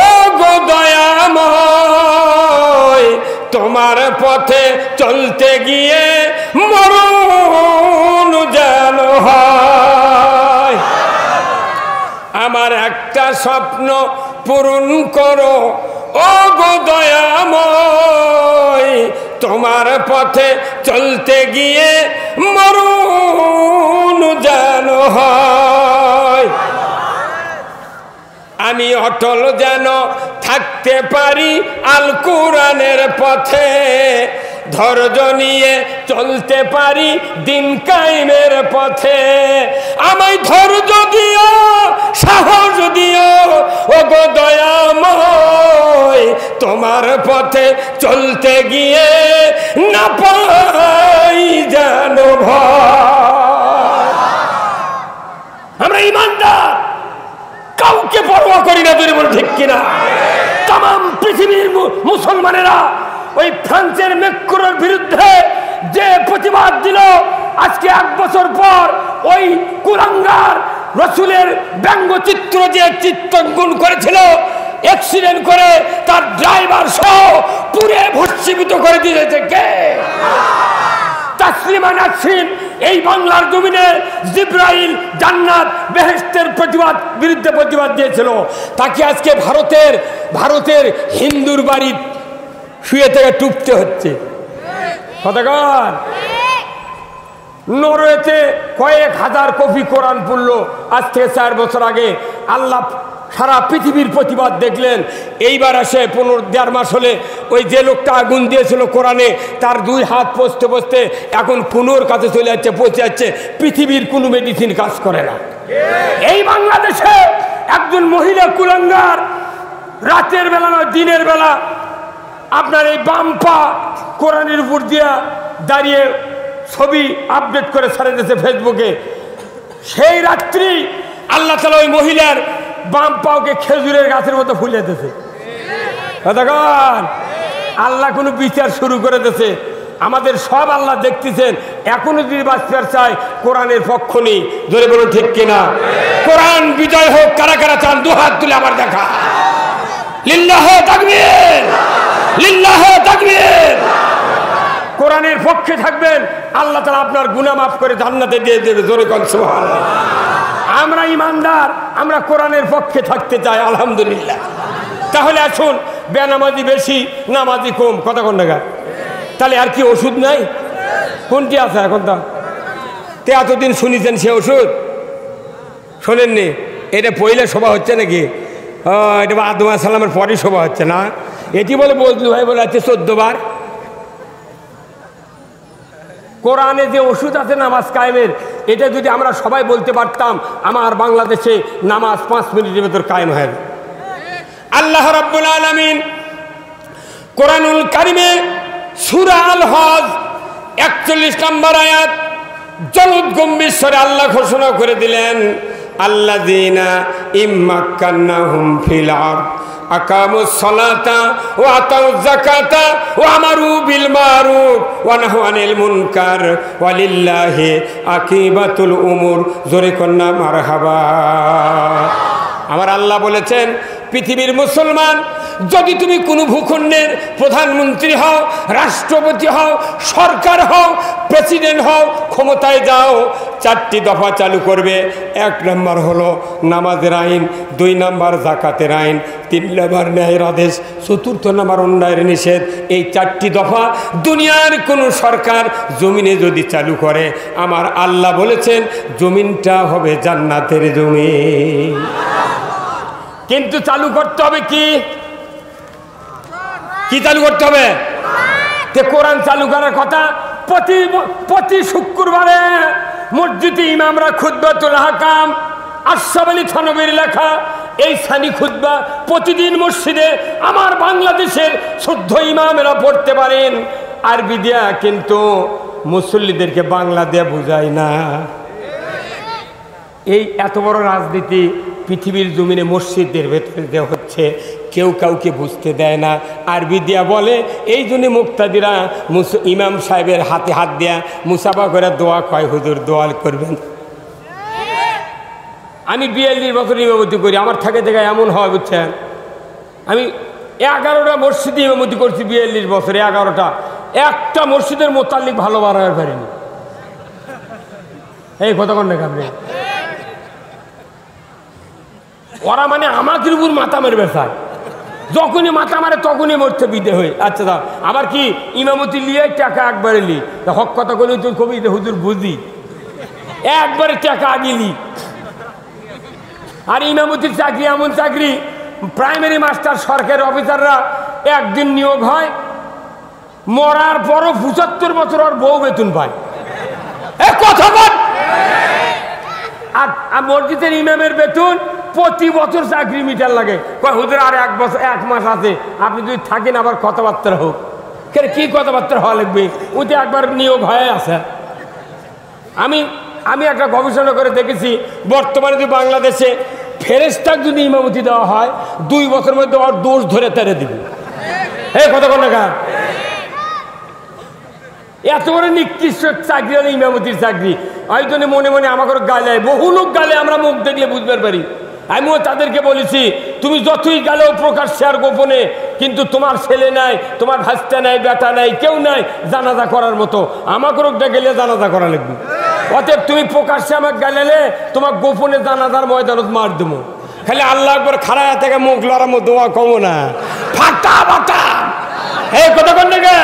ও গো দয়াময়, তোমার পথে চলতে গিয়ে মরণ যেন হয়। আমার একটা স্বপ্ন পূরণ করো ও গো দয়াময়, তোমার পথে চলতে গিয়ে মরণ যেন হয়। আমি অটল যেন থাকতে পারি আল কোরআনের পথে, ধৈর্য নিয়ে চলতে পারি দিন কায়েমের পথে। আমায় ধৈর্য দিও, সাহস দিও ও গো দয়াময়, তোমার পথে চলতে গিয়ে না পাই যেন ভয়। আমরা ঈমানদার, কাউকে পরোয়া করি না, তুই বল ঠিক কিনা? তাম পৃথিবীর মুসলমানেরা ওই ফ্রান্সের ম্যাক্রোর বিরুদ্ধে যে প্রতিবাদ দিল, আজকে 1 বছর পর ওই কুলাঙ্গার রসুলের ব্যঙ্গচিত্র যে চিত্রাঙ্কন করেছিল, অ্যাক্সিডেন্ট করে তার ড্রাইভার সহ পুরে ভস্মীভূত করে দিয়েছে কে? তাসলিমা নাসরিন এই বাংলার জমিনে জিব্রাইল জান্নাত বেহেশতের বিরুদ্ধে প্রতিবাদ দিয়েছিল। তাকে আজকে ভারতের হিন্দুর বাড়ি শুয়ে থেকে টুপতে হচ্ছে। কতক্ষণ? নরওয়েতে কয়েক হাজার কপি কোরআন পড়লো আজ থেকে 4 বছর আগে। আল্লাহ সারা পৃথিবীর প্রতিবাদ দেখলেন। এইবার আসে 1.5 মাস হলে ওই যে লোকটা আগুন দিয়েছিল কোরআনে, তার 2 হাত পচতে পচতে এখন কোনোর কাছে চলে যাচ্ছে, পচে যাচ্ছে। পৃথিবীর কোনো মেডিসিন কাজ করে না। এই বাংলাদেশে একজন মহিলা কুলাঙ্গার রাতের বেলা নয় দিনের বেলা আপনার এই বাম পা কোরআনের উপর দিয়া দাঁড়িয়ে ছবি আপডেট করে ছাড়ে দিয়েছে ফেসবুকে। সেই রাত্রি আল্লাহ তাআলা ওই মহিলার বাম পাওকে খেজুরের গাছের মতো ফুলে দিয়েছে। আল্লাহ কোনো বিচার শুরু করে দিয়েছে। আমাদের সব আল্লাহ দেখতেছেন। এখনো যদি বাঁচতে চায় কোরআনের পক্ষ নেই, ধরে বলুন ঠিক কিনা? কোরআন বিজয় হোক। কারা কারা চান 2 হাত তুলে আবার দেখা। লিল্লাহ তাকবীর, লিল্লাহ তাকবীর। কোরআনের পক্ষে থাকবেন, আল্লাহ তাআলা আপনার গুনাহ মাফ করে জান্নাতে দিয়ে দেবে। জোরে কোন সুবহানাল্লাহ। আমরা ঈমানদার, আমরা কোরআনের পক্ষে থাকতে চাই, আলহামদুলিল্লাহ। তাহলে আসুন, বেনামাজি বেশি, নামাজি কম, কথা কোন জায়গা? তাহলে আর কি ওষুধ নাই? কোনটি আছে এখন? তে এতদিন শুনেছেন সে ওষুধ শোনেননি? এটা পয়লা শোভা হচ্ছে নাকি? এটা আদম আলাইহিস সালামের পরই শোভা হচ্ছে না? এটি বলে বজলু ভাই বলে আছে 14 বার। কোরআনে যে ওষুধ আছে নামাজ কায়েমের, এটা যদি আমরা সবাই বলতে পারতাম, আমার বাংলাদেশে নামাজ 5 মিনিটের ভেতর কায়েম হয়। আল্লাহ রাব্বুল আলামিন কোরআনুল কারিমে সূরা আল হজ 41 নম্বর আয়াত জলদ গম্ভীর স্বরে আল্লাহ ঘোষণা করে দিলেন, আল্লাযীনা ইম্মাক্কান্নাহুম ফিল আরদ আকামুস সালাতা ওয়া আতাউয যাকাতা ওয়া আমারু বিল মারুফ ওয়া নাহু আনিল মুনকার ওয়ালিল্লাহি আকিবাতুল উমুর। জোরে কন্যা মারহাবা। আমার আল্লাহ বলেছেন, পৃথিবীর মুসলমান, যদি তুমি কোনো ভূখণ্ডের প্রধানমন্ত্রী হও, রাষ্ট্রপতি হও, সরকার হও, প্রেসিডেন্ট হও, ক্ষমতায় যাও, 4টি দফা চালু করবে। 1 নম্বর হলো নামাজের আইন, 2 নম্বর জাকাতের আইন, 3 নম্বর ন্যায়ের আদেশ, 4র্থ নম্বর অন্যায়ের নিষেধ। এই 4টি দফা দুনিয়ার কোনো সরকার জমিনে যদি চালু করে, আমার আল্লাহ বলেছেন জমিনটা হবে জান্নাতের জমিন। কিন্তু চালু করতে হবে কি চালু করতে হবে? কোরআন চালু করার কথা। প্রতি শুক্রবারে মসজিদে ইমামরা খুতবাতুল আহকাম, আশরাফ আলী থানভীর লেখা এই সানি খুতবা প্রতিদিন মসজিদে আমার বাংলাদেশের শুদ্ধ ইমামেরা পড়তে পারেন আরবি দিয়া, কিন্তু মুসল্লিদেরকে বাংলা দিয়ে বুঝায় না। এই এত বড় রাজনীতি পৃথিবীর জমিনে মসজিদের ভেতরে দেওয়া হচ্ছে, কেউ কাউকে বুঝতে দেয় না, আরবি দিয়া বলে। এই জন্য মুক্তাদিরা ইমাম সাহেবের হাতে হাত দেয়া মুসাফা করে দোয়া কয়, হুজুর দোয়া করবেন। আমি 42 বছর ইমামতি করি, আমার থাকে জায়গায় এমন হয় বুঝছেন, আমি 11টা মসজিদে ইমামতি করছি 42 বছরে, 11টা। একটা মসজিদের মোতাল্লিক ভালো বানাতে পারিনি। এই কথা কোন না আপনি? ওরা মানে আমাদের উপর মাথা মারবে স্যার, যখনই মাথা মারে তখনই মরতে বিদে হই। আচ্ছা দাও, আবার কি ইমামতি লিয়ে টাকা একবারে লি, হক কথা বলে তুই কবি হুজুর বুঝি, একবারে টাকা আগিলি। আর ইমামতির চাকরি এমন চাকরি, প্রাইমারি মাস্টার সরকারি অফিসাররা একদিন নিয়োগ হয়, মরার পরও 75 বছর ওর বউ বেতন পায়। কথা বল। আর মসজিদের ইমামের বেতন প্রতি বছর চাকরি মিটার লাগে। হুজুর আর 1 বছর 1 মাস আছে, আপনি যদি থাকেন আবার কথাবার্তা হোক। কি কথাবার্তা হওয়া লাগবে? ওইটা একবার নিয়োগ হয়ে আছে। আমি একটা গবেষণা করে দেখেছি, বর্তমানে যদি বাংলাদেশে ফেরেশতাকে যদি ইমামতি দেওয়া হয়, 2 বছরের মধ্যে ওর দোষ ধরে তেড়ে দিবে। এই কথা কোন না? এত বড় নিকৃষ্ট চাকরি হলো ইমামতির চাকরি। ওই জন্য মনে মনে আমাকে গালে, বহু লোক গালে, আমরা মুখ দেখলে বুঝতে পারি। আমিও তাদেরকে বলেছি, তুমি যতই গালেও প্রকাশ্যে আর গোপনে, কিন্তু তোমার ছেলে নাই, তোমার ভাস্তা নাই, বেটা নাই, কেউ নাই জানাজা করার মতো, আমাকে রোগটা গেলে জানাজা করা লাগবে। অতএব তুমি প্রকাশ্যে আমাকে গালেলে তোমার গোপনে জানাজার ময়দানত মার দেবো। খালি আল্লাহ একবার খাড়া থেকে মুখ লড়ামো, দোয়া কমো না, ফাটা ফাটা। এই কথা কোন দিকে?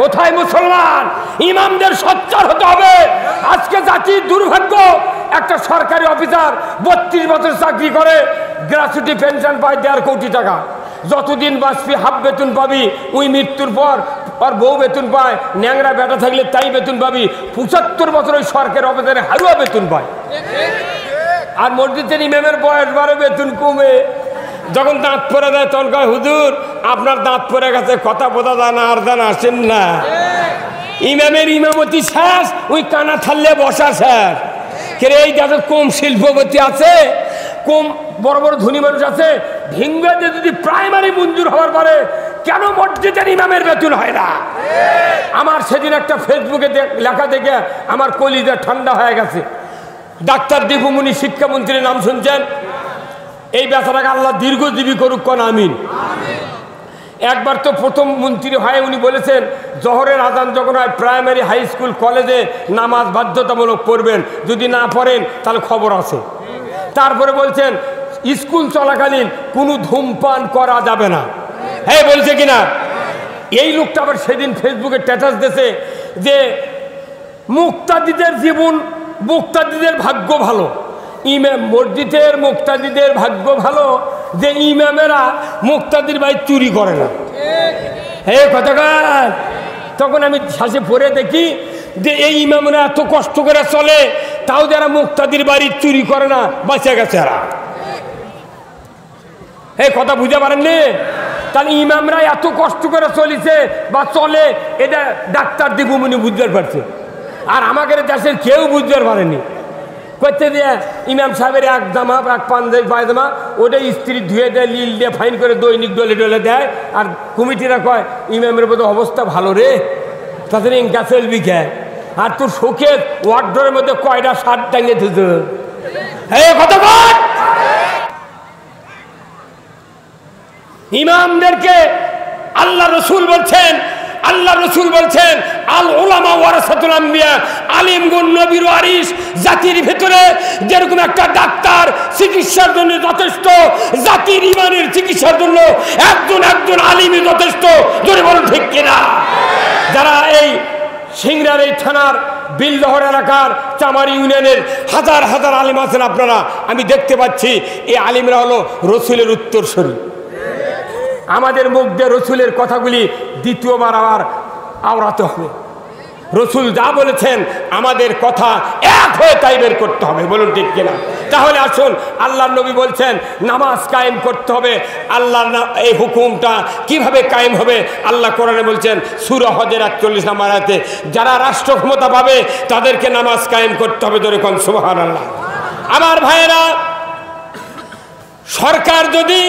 কোথায় মুসলমান? ইমামদের সোচ্চার হতে হবে। আজকে জাতির দুর্ভাগ্য, একটা সরকারি অফিসার 32 বছর চাকরি করে, গ্র্যাচুইটি পেনশন পায় 1.5 কোটি টাকা। যতদিন বাঁচবি হাফ বেতন পাবি, ওই মৃত্যুর পর আর বউ বেতন পায়, ন্যাংরা বেটা থাকলে তাই বেতন পাবি। 75 বছর ওই সরকারি অফিসারে হারুয়া বেতন পায়। আর মসজিদের ইমামের বয়স বাড়ে, বেতন কমে। যখন দাঁত পরে দেয় তখন কয়, হুজুর আপনার দাঁত পরে গেছে, কথা বোঝা যায় না, আর দান আসেন না। ইমামের ইমামতি শেষ, ওই কানা থাললে বসা শেষ। এই যাদের কম শিল্পপতি আছে, কম বড় বড় ধনী মানুষ আছে, ভিঙ্গাতে যদি প্রাইমারি মঞ্জুর হওয়ার পরে কেন মসজিদের ইমামের বেতন হয় না? আমার সেদিন একটা ফেসবুকে লেখা দেখে আমার কলিজা ঠান্ডা হয়ে গেছে। ডাক্তার দীপুমণি শিক্ষামন্ত্রীর নাম শুনছেন? এই বেচারাকে আল্লাহ দীর্ঘজীবী করুক, কোন আমিন। একবার তো প্রথম মন্ত্রী হয়, উনি বলেছেন জোহরের আজান যখন হয় প্রাইমারি, হাই স্কুল, কলেজে নামাজ বাধ্যতামূলক পড়বেন, যদি না পড়েন তাহলে খবর আছে। তারপরে বলছেন স্কুল চলাকালীন কোনো ধূমপান করা যাবে না। হ্যাঁ বলছে কিনা? এই লোকটা আবার সেদিন ফেসবুকে স্ট্যাটাস দিয়েছে যে মুক্তাদিদের জীবন, মুক্তাদিদের ভাগ্য ভালো, ইমাম মসজিদের মুক্তাদিদের ভাগ্য ভালো যে ইমামেরা মুক্তাদির ভাই চুরি করে না। হে কথাকার, তখন আমি শ্বাসে পড়ে দেখি যে এই ইমামরা এত কষ্ট করে চলে, তাও যারা মুক্তাদির বাড়ি চুরি করে না বাঁচে গেছে এরা। এই কথা বুঝতে পারেননি? তাহলে ইমামরা এত কষ্ট করে চলিছে বা চলে, এটা ডাক্তার দীপুমনি বুঝতে পারছে, আর আমাদের দেশের কেউ বুঝতে পারেনি। করতে দিয়ে ইমাম সাহেবের এক জামা, এক পাঞ্জাবি পায়জামা, ওটা স্ত্রী ধুয়ে দেয়, লিল দিয়ে ফাইন করে দৈনিক ডলে ডলে দেয়, আর কমিটিরা কয় ইমামের বোধ অবস্থা ভালো রে, তাদের ইনকা চলবি কে, আর তোর শোকের ওয়ার্ডের মধ্যে কয়টা শার্ট টাঙিয়ে দিত। এই কথা বল। ইমামদেরকে আল্লাহ রসুল বলছেন, আল্লাহ রসুল বলছেন আল উলামা ওয়ারাসাতুল আম্বিয়া, আলিমগুন নবীর ওয়ারিস। জাতির ভিতরে যেরকম একটা ডাক্তার চিকিৎসার জন্য যথেষ্ট, জাতির ইমানের চিকিৎসার জন্য একজন আলিমই যথেষ্ট। যদি বলুন ঠিক কিনা? যারা এই সিংড়ার এই থানার বিলদহর এলাকার চামারি ইউনিয়নের হাজার হাজার আলিম আছেন আপনারা, আমি দেখতে পাচ্ছি এই আলিমরা হলো রসুলের উত্তরসূরি। আমাদের মুখ দিয়ে রসুলের কথাগুলি দ্বিতীয়বার আবার আওড়াতে হবে। রসুল যা বলেছেন আমাদের কথা এক হয়ে তাই বের করতে হবে। বলুন ঠিক কিনা? তাহলে আসুন, আল্লাহ নবী বলছেন নামাজ কায়েম করতে হবে। আল্লাহ এই হুকুমটা কিভাবে কায়েম হবে? আল্লাহ কোরআনে বলছেন সূরা হজের ৪১ নম্বর আয়াতে, যারা রাষ্ট্র ক্ষমতা পাবে তাদেরকে নামাজ কায়েম করতে হবে। যেরকম সুবহানাল্লাহ। আমার ভাইয়েরা, সরকার যদি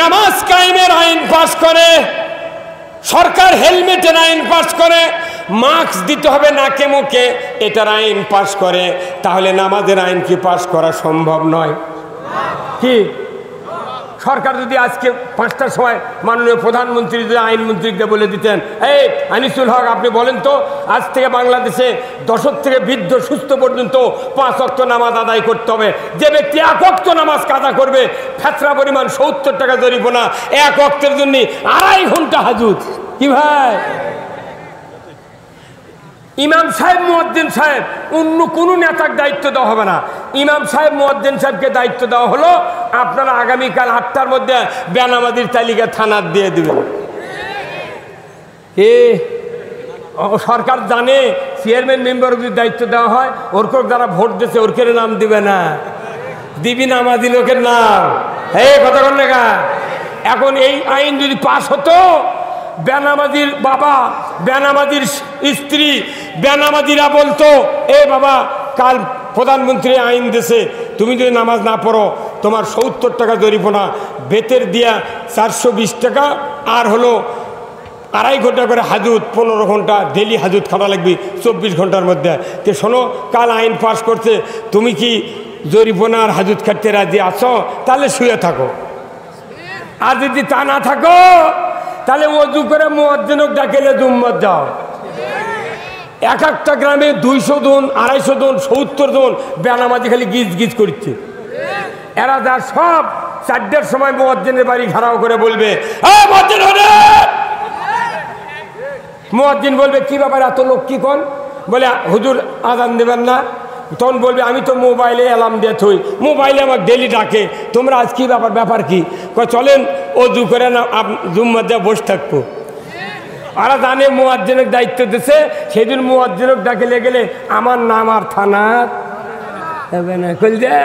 নামাজ কায়েমের আইন পাস করে, সরকার হেলমেটের আইন পাস করে, মাস্ক দিতে হবে নাকে মুখে, এটার আইন পাস করে, তাহলে নামাজের আইন কি পাস করা সম্ভব নয়? কি সরকার যদি আজকে ৫টার সময় মাননীয় প্রধানমন্ত্রী যদি আইনমন্ত্রীকে বলে দিতেন, এই আনিসুল হক আপনি বলেন তো, আজ থেকে বাংলাদেশে দশক থেকে বৃদ্ধ সুস্থ পর্যন্ত ৫ ওয়াক্ত নামাজ আদায় করতে হবে। যে ব্যক্তি ১ ওয়াক্ত নামাজ কাজা করবে ফেতরা পরিমাণ ৭০ টাকা জরিমানা, ১ ওয়াক্তের জন্য ২.৫ ঘন্টা হাজত। কি ভাই? ইমাম সাহেব মুয়াজ্জিন সাহেব অন্য কোনো নেতাকে দায়িত্ব দেওয়া হবে না। ইমাম সাহেব মুয়াজ্জিন সাহেবকে দায়িত্ব দেওয়া হলো আপনারা আগামীকাল ৮টার মধ্যে বেনামাজির তালিকা থানার দিয়ে দেবেন। সরকার জানে চেয়ারম্যান মেম্বার যদি দায়িত্ব দেওয়া হয়, ওরকম যারা ভোট দিচ্ছে ওরকের নাম দিবে না, দিবি নামাজি লোকের নাম। এই কথা বল না। এখন এই আইন যদি পাস হতো, বেনামাজির বাবা, বেনামাজির স্ত্রী, বেনামাজিরা বলতো এ বাবা কাল প্রধানমন্ত্রী আইন দিয়েছে, তুমি যদি নামাজ না পড়ো তোমার ৭০ টাকা জরিমানা, বেতের দিয়া ৪২০ টাকা, আর হলো ২.৫ ঘন্টা করে হাজত, ১৫ ঘন্টা ডেলি হাজত খাওয়া লাগবে ২৪ ঘন্টার মধ্যে। তো শোনো, কাল আইন পাস করছে, তুমি কি জরিমানা আর হাজত খাটতে রাজি আছো? তাহলে শুয়ে থাকো। আর যদি তা না থাকো তাহলে ওযু করে মুয়াজ্জিনক ডাকেলে জুম্মাত যাও। এক একটা গ্রামে ২০০ জন, ২৫০ জন, ৭০ জন বেনামাজি খালি গিজ গিজ করছে। এরা যা সব ৪টার সময় মুয়াজ্জিনের বাড়ি ঘেরাও করে বলবে, মুয়াজ্জিন বলবে কি ব্যাপার এত লোক কি কোন? বলে হুজুর আজান দেবেন না। তখন বলবে আমি তো মোবাইলে অ্যালার্ম দিয়ে থই, মোবাইলে আমাকে ডেলি ডাকে, তোমরা আজ কি ব্যাপার কি? চলেন ওযু করে না জুম্মার যা বসে থাকবো। ওরা জানে মুয়াজ্জিনের দায়িত্ব দিছে, সেদিন মুয়াজ্জিনক ডাকে গেলে আমার নাম আর থানার হবে না। কইলে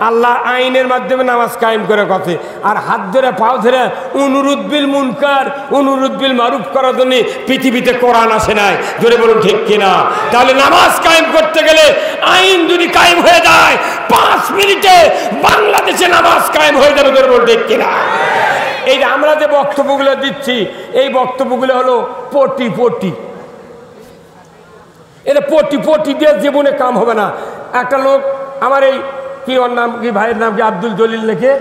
আল্লাহ আইনের মাধ্যমে নামাজ কায়েম করে কথা, আর হাত ধরে পাও ধরে অনুরোধ বিল মুনকার, অনুরোধ বিল মারুফ করার জন্য পৃথিবীতে কোরআন আসে নাই। জোরে বলুন ঠিক কিনা? তাহলে নামাজ কায়েম করতে গেলে আইন যদি কায়েম হয়ে যায় ৫ মিনিটে বাংলাদেশে নামাজ কায়েম হয়ে যাবে। জোরে বলুন ঠিক কিনা? এই যে আমরা যে বক্তব্যগুলো দিচ্ছি, এই বক্তব্যগুলো হলো পটি, এটা পটি দিয়ে জীবনে কাম হবে না। একটা লোক আমার এই কি ওর নাম কি, ভাইয়ের নাম কি আব্দুল জলিল লেখে,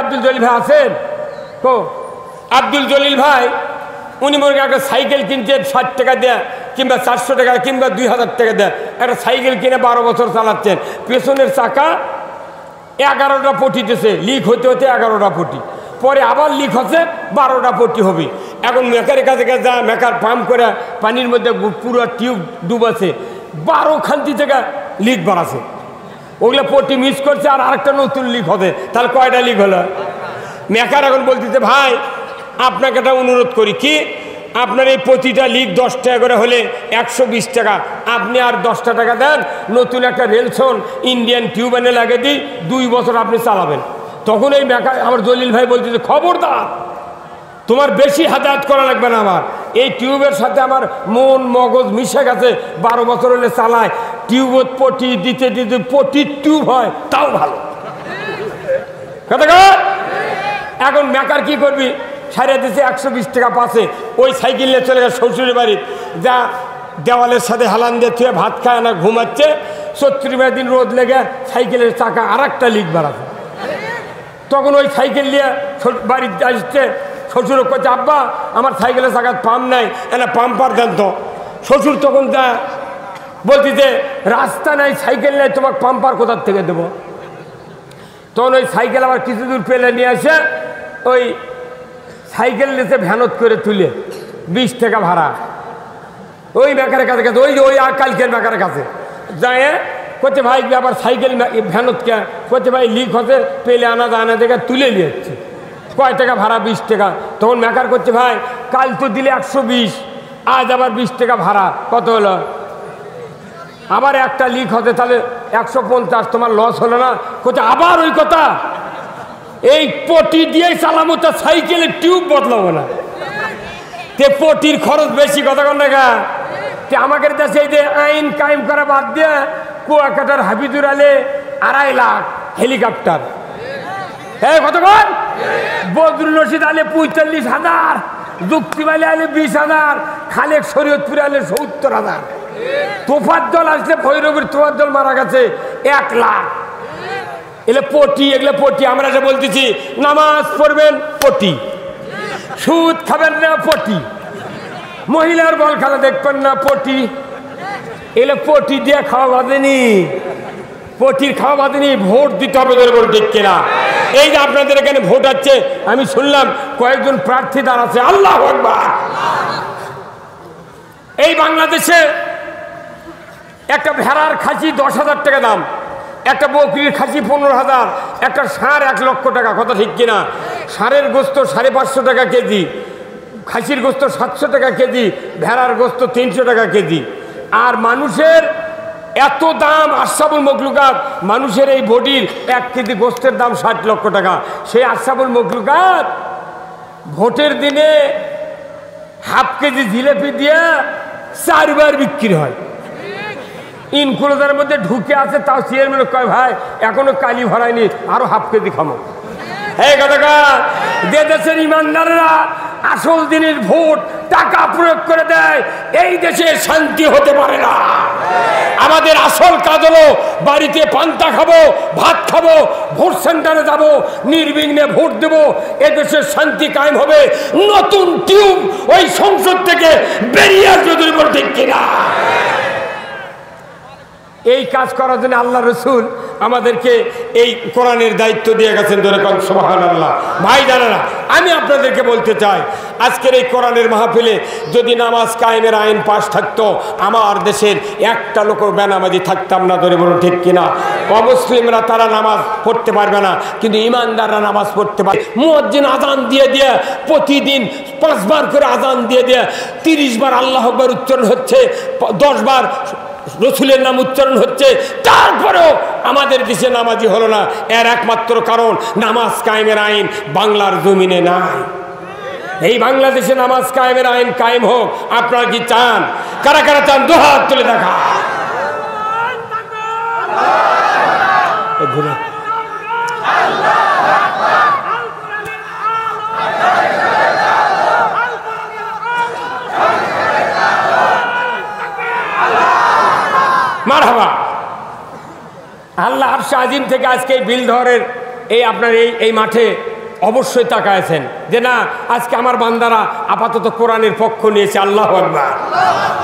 আব্দুল জলিল ভাই আছেন তো? আব্দুল জলিল ভাই উনি মনে করেন একটা সাইকেল কিনছেন ৬০ টাকা দেয় কিংবা ৪০০ টাকা কিংবা ২০০০ টাকা দেয়, একটা সাইকেল কিনে ১২ বছর চালাচ্ছেন, পেছনের চাকা ১১টা পটি দিয়েছে, লিক হতে ১১টা পটি, পরে আবার লিক হচ্ছে 12টা পটি হবে। এখন মেকারের কাছে যা মেকার পাম্প করে পানির মধ্যে পুরো টিউব ডুবাছে, 12 খান্তি থেকে লিক বাড়াছে, ওগুলো পটি মিস করছে, আর আরেকটা নতুন লিক হবে। তাহলে কয়টা লিক হলো? মেকার এখন বলতেছে ভাই আপনাকে একটা অনুরোধ করি, কি আপনার এই প্রতিটা লিক 10 টাকা করে হলে 120 টাকা, আপনি আর 10টা টাকা দেন, নতুন একটা রেলসন ইন্ডিয়ান টিউব এনে লাগিয়ে দিই, 2 বছর আপনি চালাবেন। তখন এই মেকার আমার জলিল ভাই বলছে যে খবরদার, তোমার বেশি হাজাত করা লাগবে না, আমার এই টিউবের সাথে আমার মন মগজ মিশে গেছে, 12 বছর হলে চালায়, টিউবের পটি দিতে দিতে পটির টিউব হয়, তাও ভালো কথা। এখন মেকার কি করবি, সারিয়ে দিচ্ছে 120 টাকা পাশে, ওই সাইকেল নিয়ে চলে গেছে শ্বশুরের বাড়ি, যা দেওয়ালের সাথে হালান দিয়ে থুয়ে ভাত খায় না, ঘুমাচ্ছে। 70 দিন রোদ লেগে সাইকেলের চাকা আর একটা লিক বাড়াচ্ছে। তখন ওই সাইকেল নিয়ে বাড়িতে আসছে, শ্বশুর করছে আব্বা আমার সাইকেলের চাকার পাম্প নাই, এনা পাম্পার দেন তো। শ্বশুর তখন যা বলছি যে রাস্তা নাই, সাইকেল নেই, তোমাকে পাম্পার কোথার থেকে দেবো। তখন ওই সাইকেল আবার কিছু দূর পেলে নিয়ে আসে, ওই সাইকেল নিতে ভ্যানত করে তুলে 20 টাকা ভাড়া ওই মেকারের কাছে গেছে, ওই আর কালকের মেকারের কাছে যায়, করছে ভাই আবার সাইকেল ভ্যানত কে, করছে ভাই লিক হচ্ছে, পেলে আনা দানা থেকে তুলে নিয়ে যাচ্ছে, কয় টাকা ভাড়া, 20 টাকা। তখন মেকার করছে ভাই কাল তো দিলে 120, আজ আবার 20 টাকা ভাড়া, কত হলো? আবার একটা লিক হতে তাহলে 150, তোমার লস হলো না? করছে আবার ওই কথা, এই পটি দিয়েই চালামো, তা সাইকেলের টিউব বদলাবো না, তে পটির খরচ বেশি, কথা কন না। তে আমাদের দেশে এই যে আইন কায়েম করা বাদ দিয়ে কুয়াকাটার হাবিজুর আলে 2.5 লাখ হেলিকপ্টার, হ্যাঁ কতক্ষণ, বদরুল রশিদ আলে 45,000, যুক্তিবালি আলে 20,000, খালেক শরীয়তপুর আলে 70,000, তোফাজ্জল আসলে ভৈরবের তোফাজ্জল মারা গেছে 1 লাখ। এগুলো পটি, এগুলো পটি। আমরা যে বলতেছি নামাজ পড়বেন পটি, সুদ খাবেন না পটি, মহিলার বল খেলা দেখবেন না পটি, এগুলো পটি দিয়ে খাওয়া বাঁধেনি, পটির খাওয়া বাঁধেনি, ভোট দিতে হবে বলে ঠিক কিনা? এই যে আপনাদের এখানে ভোট আছে, আমি শুনলাম কয়েকজন প্রার্থী দাঁড়াচ্ছে, আল্লাহু আকবার। এই বাংলাদেশে একটা ভেড়ার খাসি 10,000 টাকা দাম, একটা বকরির খাসি 15,000, একটা ষাঁড় 1 লক্ষ টাকা, কথা ঠিক কিনা? ষাঁড়ের গোস্ত 550 টাকা কেজি, খাসির গোস্ত 700 টাকা কেজি, ভেড়ার গোস্ত 300 টাকা কেজি। আর মানুষের এত দাম, আশরাফুল মখলুকাত, মানুষের এই বডির 1 কেজি গোস্তের দাম 60 লক্ষ টাকা। সেই আশরাফুল মখলুকাত ভোটের দিনে হাফ কেজি জিলেপি দিয়ে 4 বার বিক্রি হয়। ইনক্লোজারের মধ্যে ঢুকে আছে, তাও চেয়ারম্যান কয় ভাই এখনো কালি ভরায়নি, আরো হাফ কেজি খামো। এই কথা যে দেশের ইমানদাররা আসল দিনের ভোট টাকা প্রয়োগ করে দেয়, এই দেশে শান্তি হতে পারে না। আমাদের আসল কাজ হলো বাড়িতে পান্তা খাবো, ভাত খাবো, ভোট সেন্টারে যাবো, নির্বিঘ্নে ভোট দেবো, এদেশের শান্তি কায়েম হবে। নতুন টিউব ওই সংসদ থেকে বেরিয়ে আসবে, যদি বল ঠিক কিনা? এই কাজ করার জন্য আল্লাহ রসুল আমাদেরকে এই কোরআনের দায়িত্ব দিয়ে গেছেন, ধরে কোন সুবহানাল্লাহ। ভাই জানেনা, আমি আপনাদেরকে বলতে চাই, আজকের এই কোরআনের মাহফিলে যদি নামাজ কায়েমের আইন পাশ থাকতো, আমার দেশের একটা লোক বেনামাজি থাকতাম না, ধরে বলুন ঠিক কিনা? অমুসলিমরা তারা নামাজ পড়তে পারবে না, কিন্তু ইমানদাররা নামাজ পড়তে পারে। মুয়াজ্জিন আজান দিয়ে দিয়ে প্রতিদিন 5 বার করে আজান দিয়ে দিয়ে 30 বার আল্লাহু আকবার উচ্চারণ হচ্ছে, 10 বার রসুলের নাম উচ্চারণ হচ্ছে, তারপরেও আমাদের দেশে নামাজি হলো না। এর একমাত্র কারণ নামাজ কায়েমের আইন বাংলার জমিনে নাই। এই বাংলাদেশে নামাজ কায়েমের আইন কায়েম হোক। আপনারা কি চান? কারা কারা চান? 2 হাত তুলে দেখা। মারহাবা। আল্লাহ আরশ আজিম থেকে আজকে এই বিলধরের এই আপনার এই মাঠে অবশ্যই তাকায়ছেন যে না, আজকে আমার বান্দারা আপাতত কোরআনের পক্ষ নিয়েছে। আল্লাহু আকবার।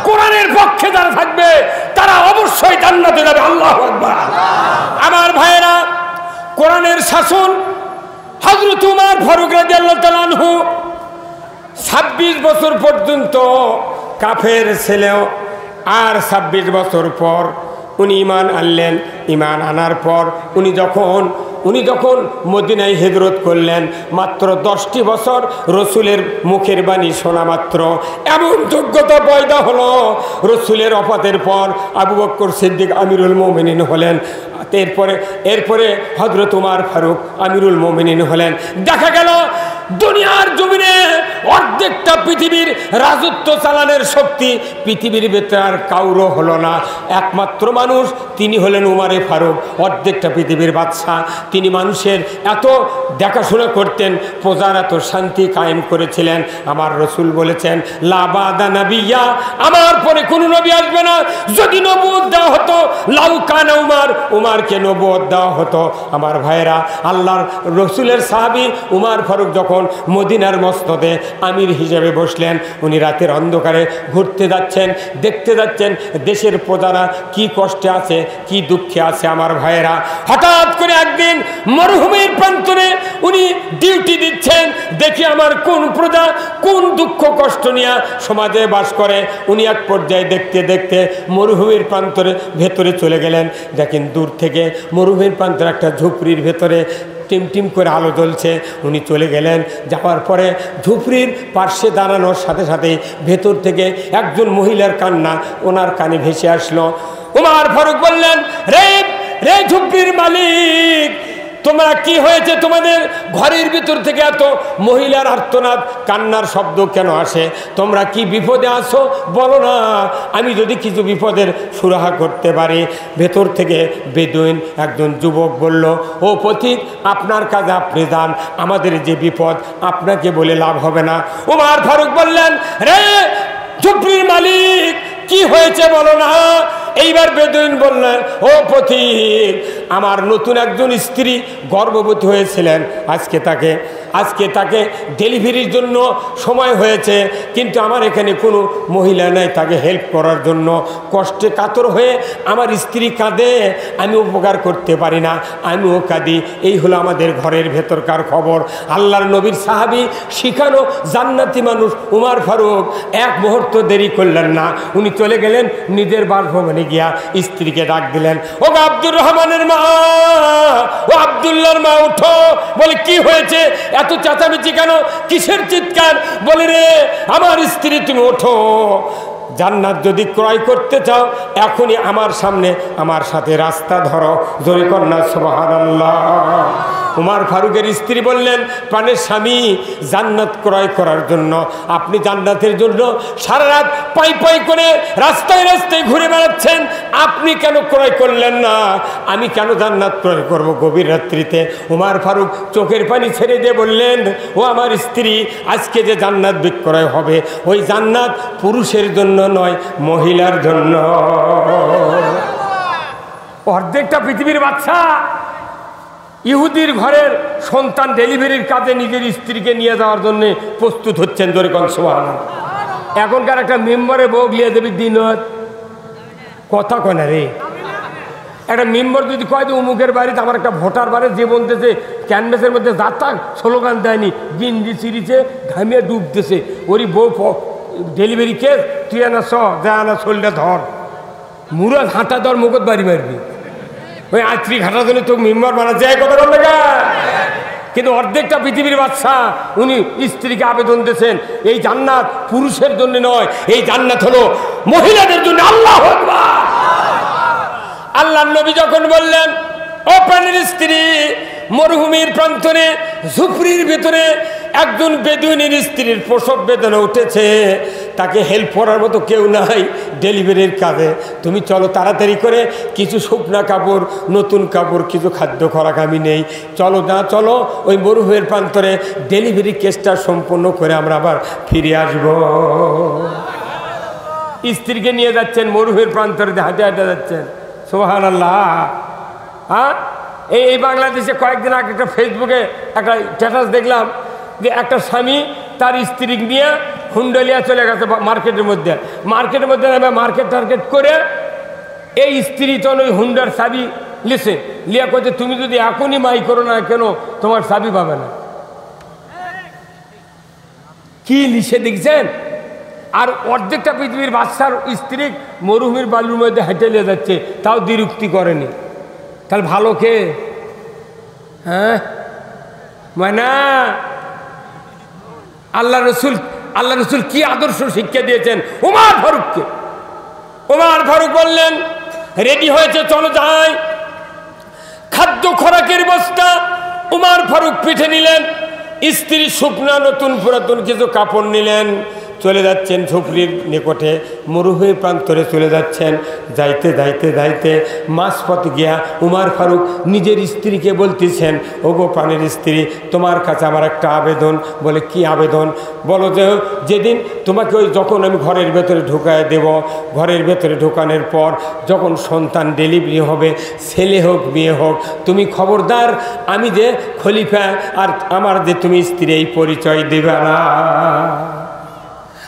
কোরআনের পক্ষে যারা থাকবে তারা অবশ্যই জান্নাতে যাবে। আল্লাহু আকবার। আমার ভাইয়েরা, কোরআনের শাসন হযরত উমর ফারুক রাদিয়াল্লাহু তাআলা আনহু 26 বছর পর্যন্ত কাফের ছেলেও, আর 26 বছর পর উনি ঈমান আনলেন। ঈমান আনার পর উনি যখন উনি যখন মদিনায় হিজরত করলেন, মাত্র 10টি বছর রসুলের মুখের বাণী শোনা মাত্র এমন যোগ্যতা পয়দা হলো, রসুলের ওফাতের পর আবু বকর সিদ্দিক আমিরুল মুমিনিন হলেন। এরপরে হযরত উমর ফারুক আমিরুল মুমিনিন হলেন। দেখা গেল দুনিয়ার জমিনে অর্ধেকটা পৃথিবীর রাজত্ব চালানোর শক্তি পৃথিবীর ভেতরে আর কাউরও হলো না, একমাত্র মানুষ তিনি হলেন উমরে ফারুক, অর্ধেকটা পৃথিবীর বাদশাহ। তিনি মানুষের এত দেখাশোনা করতেন, প্রজার এত শান্তি কায়েম করেছিলেন। আমার রসুল বলেছেন, লা বাদা নাবিয়্যা, আমার পরে কোনো নবী আসবে না। যদি নবুয়ত দেওয়া হতো, লাউ কানা উমারকে নবুয়ত দেওয়া হতো। আমার ভাইয়েরা, আল্লাহর রসুলের সাহাবী উমর ফারুক যখন মদিনার মসনদে আমির হিসেবে বসলেন, উনি রাতের অন্ধকারে ঘুরতে যাচ্ছেন, দেখতে যাচ্ছেন দেশের প্রজারা কি কষ্টে আছে, কি দুঃখে আছে। আমার ভাইয়েরা, হঠাৎ করে একদিন মরুভূমির প্রান্তরে উনি ডিউটি দিচ্ছেন, দেখি আমার কোন প্রজা কোন দুঃখ কষ্ট নিয়ে সমাজে বাস করে। উনি এক পর্যায়ে দেখতে দেখতে মরুভূমির প্রান্তরে ভেতরে চলে গেলেন। দেখেন দূর থেকে মরুভূমির প্রান্তরে একটা ঝুপড়ির ভেতরে টিম করে আলো জ্বলছে। উনি চলে গেলেন, যাওয়ার পরে ঝুপড়ির পার্শ্বে দাঁড়ানোর সাথে সাথে ভেতর থেকে একজন মহিলার কান্না ওনার কানে ভেসে আসলো। উমর ফারুক বললেন, রে রে ঝুপড়ির মালিক, তোমরা কি হয়েছে? তোমাদের ঘরের ভিতর থেকে এত মহিলার আর্তনাদ কান্নার শব্দ কেন আসে? তোমরা কি বিপদে আছো? বলো না, আমি যদি কিছু বিপদের সুরাহা করতে পারি। ভেতর থেকে বেদুইন একজন যুবক বলল, ও পথিক, আপনার কাজে আপনি যান, আমাদের যে বিপদ আপনাকে বলে লাভ হবে না। উমর ফারুক বললেন, রে ঝুপড়ির মালিক, কি হয়েছে বলো না। এইবার বেদুইন বললেন, ও পথিক, আমার নতুন একজন স্ত্রী গর্ভবতী হয়েছিলেন, আজকে তাকে ডেলিভারির জন্য সময় হয়েছে, কিন্তু আমার এখানে কোনো মহিলা নেই তাকে হেল্প করার জন্য। কষ্টে কাতর হয়ে আমার স্ত্রী কাঁদে, আমি উপকার করতে পারি না, আমিও কাঁদি। এই হলো আমাদের ঘরের ভেতরকার খবর। আল্লাহর নবীর সাহাবী, শিখানো জান্নাতি মানুষ উমর ফারুক এক মুহূর্ত দেরি করলেন না, উনি চলে গেলেন নিজের বাসভবনে গিয়া স্ত্রীকে ডাক দিলেন, ও আব্দুর রহমানের মা, ও আব্দুল্লাহর মা, উঠো। বলে, কি হয়েছে? এত চেঁচামেচি কেন? কিসের চিৎকার? বলে, রে আমার স্ত্রী, তুমি ওঠো। জান্নাত যদি ক্রয় করতে চাও, এখনই আমার সামনে আমার সাথে রাস্তা ধরো। জোরে কন্যা সুবহানাল্লাহ। উমর ফারুকের স্ত্রী বললেন, প্রাণের স্বামী, জান্নাত ক্রয় করার জন্য আপনি জান্নাতের জন্য সারা রাত পাই করে রাস্তায় রাস্তায় ঘুরে বেড়াচ্ছেন, আপনি কেন ক্রয় করলেন না? আমি কেন জান্নাত ক্রয় করব গভীর রাত্রিতে? উমর ফারুক চোখের পানি ছেড়ে দিয়ে বললেন, ও আমার স্ত্রী, আজকে যে জান্নাত বিক্রয় হবে, ওই জান্নাত পুরুষের জন্য নয়, মহিলার জন্য। অর্ধেকটা পৃথিবীর বাচ্চা ইহুদির ঘরের সন্তান ডেলিভারির কাজে নিজের স্ত্রীকে নিয়ে যাওয়ার জন্য প্রস্তুত হচ্ছেন। জোরে কোন সুবহানাল্লাহ। এখনকার একটা মেম্বারে বউ লিয়ে দেবী দিন কথা কয় না রে। একটা মেম্বার যদি কয় যে অমুকের বাড়িতে আমার একটা ভোটার বাড়ি, যে বলতেছে ক্যানভাসের মধ্যে যাত্রা স্লোগান দেয়নি, গিঞ্জি চিরিছে, ঘামিয়ে ডুবতেছে, ওরই বউ ডেলিভারি কেস, তুই আনা স যা আনা শরীরটা ধর, মুরাদ হাঁটা ধর, মুখত বাড়ি মারবি। ওই আত্রি ঘাটার জন্য তো মেম্বার বানাচ্ছে, কথা বল না। কিন্তু অর্ধেকটা পৃথিবীর বাদশা উনি স্ত্রীকে আবেদন দিয়েছেন, এই জান্নাত পুরুষের জন্য নয়, এই জান্নাত হলো মহিলাদের জন্য। আল্লাহু আকবার। আল্লাহর নবী যখন বললেন, ও প্রাণের স্ত্রী, মরুভূমির প্রান্তরে ঝুপড়ির ভিতরে একজন বেদুইনের স্ত্রীর প্রসব বেদনা উঠেছে, তাকে হেল্প করার মতো কেউ নাই ডেলিভারির কাজে, তুমি চলো তাড়াতাড়ি করে, কিছু শুকনা কাপড়, নতুন কাপড়, কিছু খাদ্য খোরাক আমি নেই, চলো না, চলো ওই মরুভূমির প্রান্তরে ডেলিভারি কেসটা সম্পূর্ণ করে আমরা আবার ফিরে আসব। স্ত্রীকে নিয়ে যাচ্ছেন মরুভূমির প্রান্তরে, হাঁটে হাঁটে যাচ্ছেন। সুবহানাল্লাহ। হ্যাঁ, এই বাংলাদেশে কয়েকদিন আগে একটা ফেসবুকে একটা স্ট্যাটাস দেখলাম যে একটা স্বামী তার স্ত্রী নিয়ে হুন্ডলিয়া চলে গেছে মার্কেটের মধ্যে নামে মার্কেট টার্গেট করে এই স্ত্রী তো ওই হুন্ডার চাবি লিসে লিয়া করছে, তুমি যদি এখনই মাই করো না কেন তোমার চাবি পাবে না। কি লিসে দেখছেন? আর অর্ধেকটা পৃথিবীর বাচ্চার স্ত্রী মরুভূমির বালুর মধ্যে হেঁটে নিয়ে যাচ্ছে, তাও দ্বিরুক্তি করেনি। তাহলে ভালো কে? হ্যাঁ মানে আল্লাহ রসুল কি আদর্শ শিক্ষা দিয়েছেন উমর ফারুককে। উমর ফারুক বললেন রেডি হয়েছে, চলো যাই। খাদ্য খোরাকের বস্তা উমর ফারুক পিঠে নিলেন, স্ত্রী শুকনা নতুন পুরাতন কিছু কাপড় নিলেন, চলে যাচ্ছেন ঝুপড়ির নিকটে, মরুভূমির প্রান্তরে চলে যাচ্ছেন। যাইতে যাইতে যাইতে মাঝপথে গিয়া উমর ফারুক নিজের স্ত্রীকে বলতেছেন, ওগো প্রাণের স্ত্রী, তোমার কাছে আমার একটা আবেদন। বলে কি আবেদন? বলো যে যেদিন তোমাকে ওই যখন আমি ঘরের ভেতরে ঢুকায় দেব, ঘরের ভেতরে ঢোকানোর পর যখন সন্তান ডেলিভারি হবে, ছেলে হোক মেয়ে হোক, তুমি খবরদার আমি যে খলিফা আর আমার যে তুমি স্ত্রী এই পরিচয় দেবে না।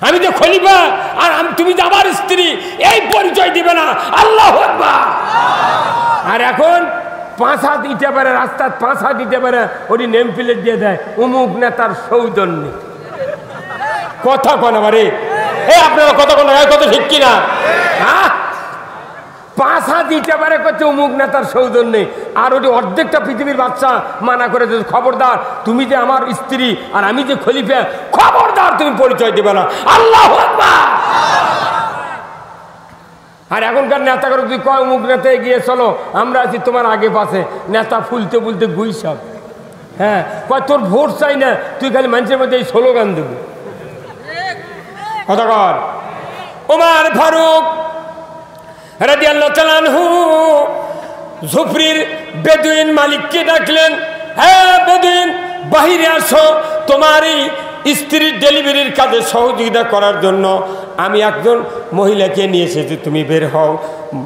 আমি যে খলিফা আর তুমি যে আমার স্ত্রী এই পরিচয় দিবে না। আল্লাহু আকবার। আর এখন 5 হাত দিতে পারে, রাস্তার 5 হাত দিতে পারে, ওটি নেম প্লেট দিয়ে দেয় অমুক নেতার সৌজন্য। কথা কোন আমারে আপনারা কথা কোন কথা ঠিক কিনা? হ্যাঁ 5 হাত দিতে পারে করছে অমুক নেতার সৌজন্যে, আর ওটি অর্ধেকটা পৃথিবীর বাচ্চা মানা করে যে খবরদার তুমি যে আমার স্ত্রী আর আমি যে খলিফা, খবরদার তুমি পরিচয় দেবে না। আল্লাহু আকবার। আর এখনকার নেতা করে তুই কয় অমুক নেতায় গিয়ে চলো আমরা আছি তোমার আগে পাশে, নেতা ফুলতে ফুলতে গুই সব। হ্যাঁ কয় তোর ভোট চাই না, তুই খালি মানুষের মধ্যে এই স্লোগান দেবি। কথা কর। উমর ফারুক রাদিয়াল্লাহু তাআলা আনহু ঝুপড়ির বেদুইন মালিককে ডাকলেন, হ্যাঁ বেদুইন বাহিরে আসো, তোমারই স্ত্রীর ডেলিভারির কাজে সহযোগিতা করার জন্য আমি একজন মহিলাকে নিয়ে এসেছি, তুমি বের হও।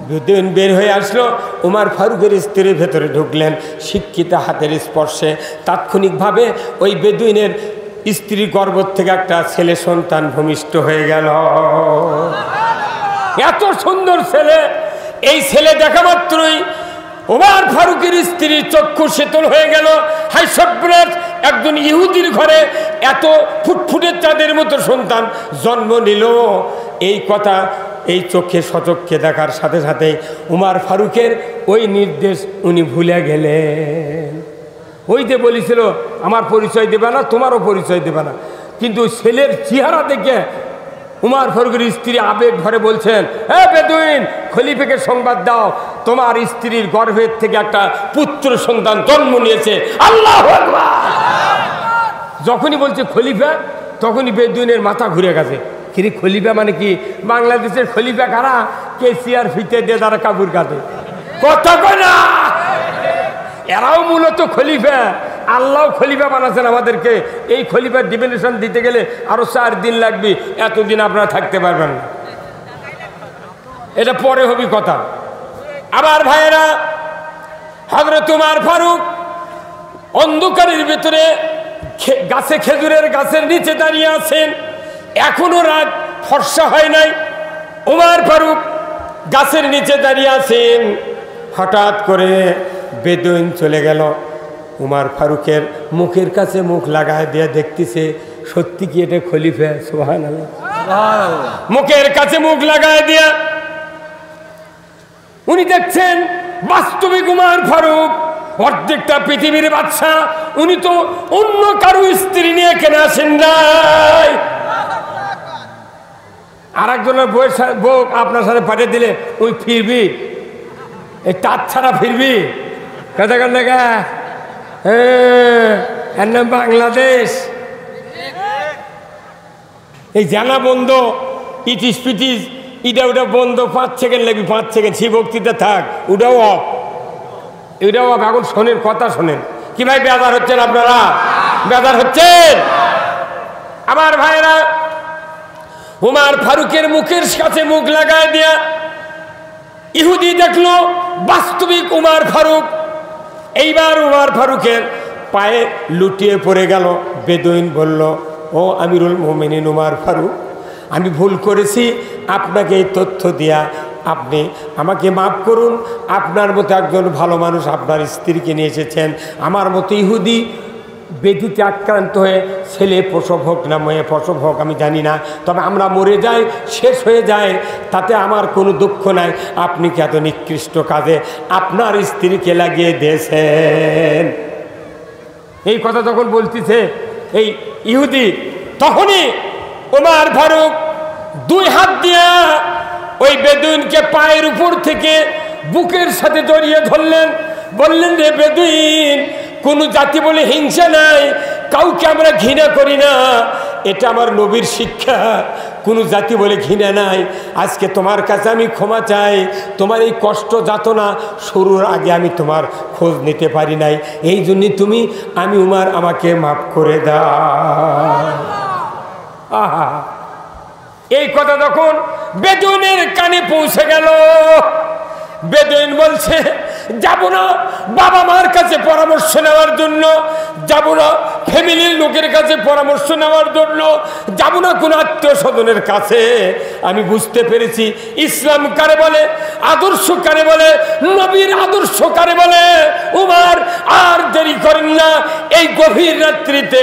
বেদুইন বের হয়ে আসলো, উমর ফারুকের স্ত্রীর ভেতরে ঢুকলেন, শিক্ষিত হাতের স্পর্শে তাৎক্ষণিকভাবে ওই বেদুইনের স্ত্রীর গর্ভ থেকে একটা ছেলে সন্তান ভূমিষ্ঠ হয়ে গেল। এত সুন্দর ছেলে, এই ছেলে দেখা মাত্রই উমর ফারুকের স্ত্রীর চক্ষু শীতল হয়ে গেল। হাই সব্রাত, একজন ইহুদির ঘরে এত ফুটফুটে চাঁদের মতো সন্তান জন্ম নিল। এই কথা এই চোখে সচক্ষে দেখার সাথে সাথে উমর ফারুকের ওই নির্দেশ উনি ভুলে গেলেন। ওই যে বলেছিল আমার পরিচয় দেবে না, তোমারও পরিচয় দেবে না, কিন্তু ছেলের চেহারা দেখে উমর ফারুকের স্ত্রী আবেগ ভরে বলছেন, হে বেদুইন খলিফাকে সংবাদ দাও, তোমার স্ত্রীর গর্ভের থেকে একটা পুত্র সন্তান জন্ম নিয়েছে। আল্লাহু আকবার। যখনই বলছে খলিফা তখনই বেদুইনের মাথা ঘুরে গেছে। কিন্তু খলিফা মানে কি? বাংলাদেশের খলিফা কারা? কেসিআর ফিতে দিয়ে তারা কাপড় কাটে। কথা কয় না, এরাও মূলত খলিফা। আল্লাহ খলিফা বানাচ্ছেন আমাদেরকে। এই খলিফার ডিফিনিশন দিতে গেলে আরো 4 দিন লাগবে, এতদিন আপনারা থাকতে পারবেন না, এটা পরে হবে কথা। আবার ভাইয়েরা, হযরত উমর ফারুক অন্ধকারের ভিতরে গাছে, খেজুরের গাছের নিচে দাঁড়িয়ে আছেন, এখনো রাত ফর্সা হয় নাই। উমর ফারুক গাছের নিচে দাঁড়িয়ে আছেন, হঠাৎ করে বেদুইন চলে গেল। উমর ফারুকের মুখের কাছে মুখ লাগায় দিয়ে দেখতেছে সত্যি কি এটা খলিফা? সুবহানাল্লাহ। মুখের কাছে মুখ লাগায় দিয়া উনি দেখছেন বাস্তবিক উমর ফারুক অর্ধেকটা পৃথিবীর বাদশা। উনি তো অন্য কারো স্ত্রী নিয়ে কেন আসেন নাই। আর একজনের বউ আপনার সাথে পাঠিয়ে দিলে ওই ফিরবি, এই তার ছাড়া ফিরবি। কথা কন দেখা, এর নাম বাংলাদেশ। এই জানা বন্ধ, ইটিস পিটিস, এটা ওটা বন্ধ, 5 সেকেন্ড লাগবে, 5 সেকেন্ড। সেই বক্তৃতা থাক, ওটাও অফ, এটাও অফ। এখন শোনেন, কথা শোনেন। কি ভাই বেজার হচ্ছেন আপনারা? বেজার হচ্ছেন? আমার ভাইরা, উমর ফারুকের মুখের কাছে মুখ লাগায় দিয়া ইহুদি দেখলো বাস্তবিক উমর ফারুক। এইবার উমর ফারুকের পায়ে লুটিয়ে পড়ে গেল। বেদুইন বলল, ও আমিরুল মুমিনিন উমর ফারুক, আমি ভুল করেছি, আপনাকে এই তথ্য দিয়া আপনি আমাকে মাফ করুন। আপনার মতো একজন ভালো মানুষ আপনার স্ত্রীকে নিয়ে এসেছেন, আমার মতো ইহুদি ব্যাধিতে আক্রান্ত হয়ে ছেলে প্রসব হোক না মেয়ে প্রসব হোক আমি জানি না, তবে আমরা মরে যাই, শেষ হয়ে যায়, তাতে আমার কোনো দুঃখ নাই। আপনি কি এত নিকৃষ্ট কাজে আপনার স্ত্রীকে লাগিয়ে দিয়েছেন? এই কথা যখন বলতেছে এই ইহুদি, তখনই ওমর ফারুক দুই হাত দিয়া ওই বেদুইনকে পায়ের উপর থেকে বুকের সাথে জড়িয়ে ধরলেন, বললেন, রে বেদুইন, কোন জাতি বলে হিংসা নাই, কাউকে আমরা ঘৃণা করি না, এটা আমার নবীর শিক্ষা। কোনো জাতি বলে ঘৃণা নাই। আজকে তোমার কাছে আমি ক্ষমা চাই, তোমার এই কষ্ট যাতনা শুরুর আগে আমি তোমার খোঁজ নিতে পারি নাই, এই জন্যই তুমি আমি উমর আমাকে মাফ করে দাও। আহা, এই কথা যখন বেদুইনের কানে পৌঁছে গেল, বেদুইন বলছে, যাব না বাবা মার কাছে পরামর্শ নেওয়ার জন্য, যাব না ফ্যামিলির লোকের কাছে পরামর্শ নেওয়ার জন্য, যাব না কোনো আত্মীয় স্বজনের কাছে। আমি বুঝতে পেরেছি ইসলাম কারে বলে, আদর্শ কারে বলে, নবীর আদর্শ কারে বলে। উমর আর দেরি করেন না, এই গভীর রাত্রিতে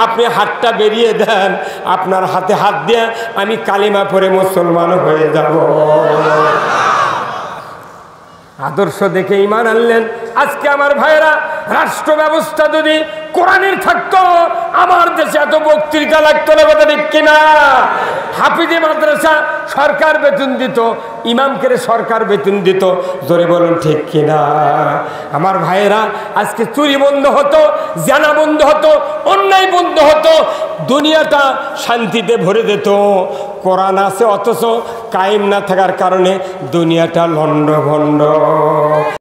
আপনি হাতটা বেরিয়ে দেন, আপনার হাতে হাত দিয়ে আমি কালিমা পড়ে মুসলমান হয়ে যাব। আদর্শ দেখে ঈমান আনলেন। আজকে আমার ভাইয়েরা, রাষ্ট্র ব্যবস্থা যদি কোরআনের থাকতো, আমার দেশে এত বক্তৃতা লাগতো না, কথা ঠিক কিনা? হাফিজি মাদ্রাসা সরকার বেতন দিত, ইমামকে সরকার বেতন দিত, জোরে বলুন ঠিক কিনা? আমার ভাইয়েরা, আজকে চুরি বন্ধ হতো, জানা বন্ধ হতো, অন্যায় বন্ধ হতো, দুনিয়াটা শান্তিতে ভরে যেত। কোরআন আছে অথচ কায়েম না থাকার কারণে দুনিয়াটা লন্ডভন্ড।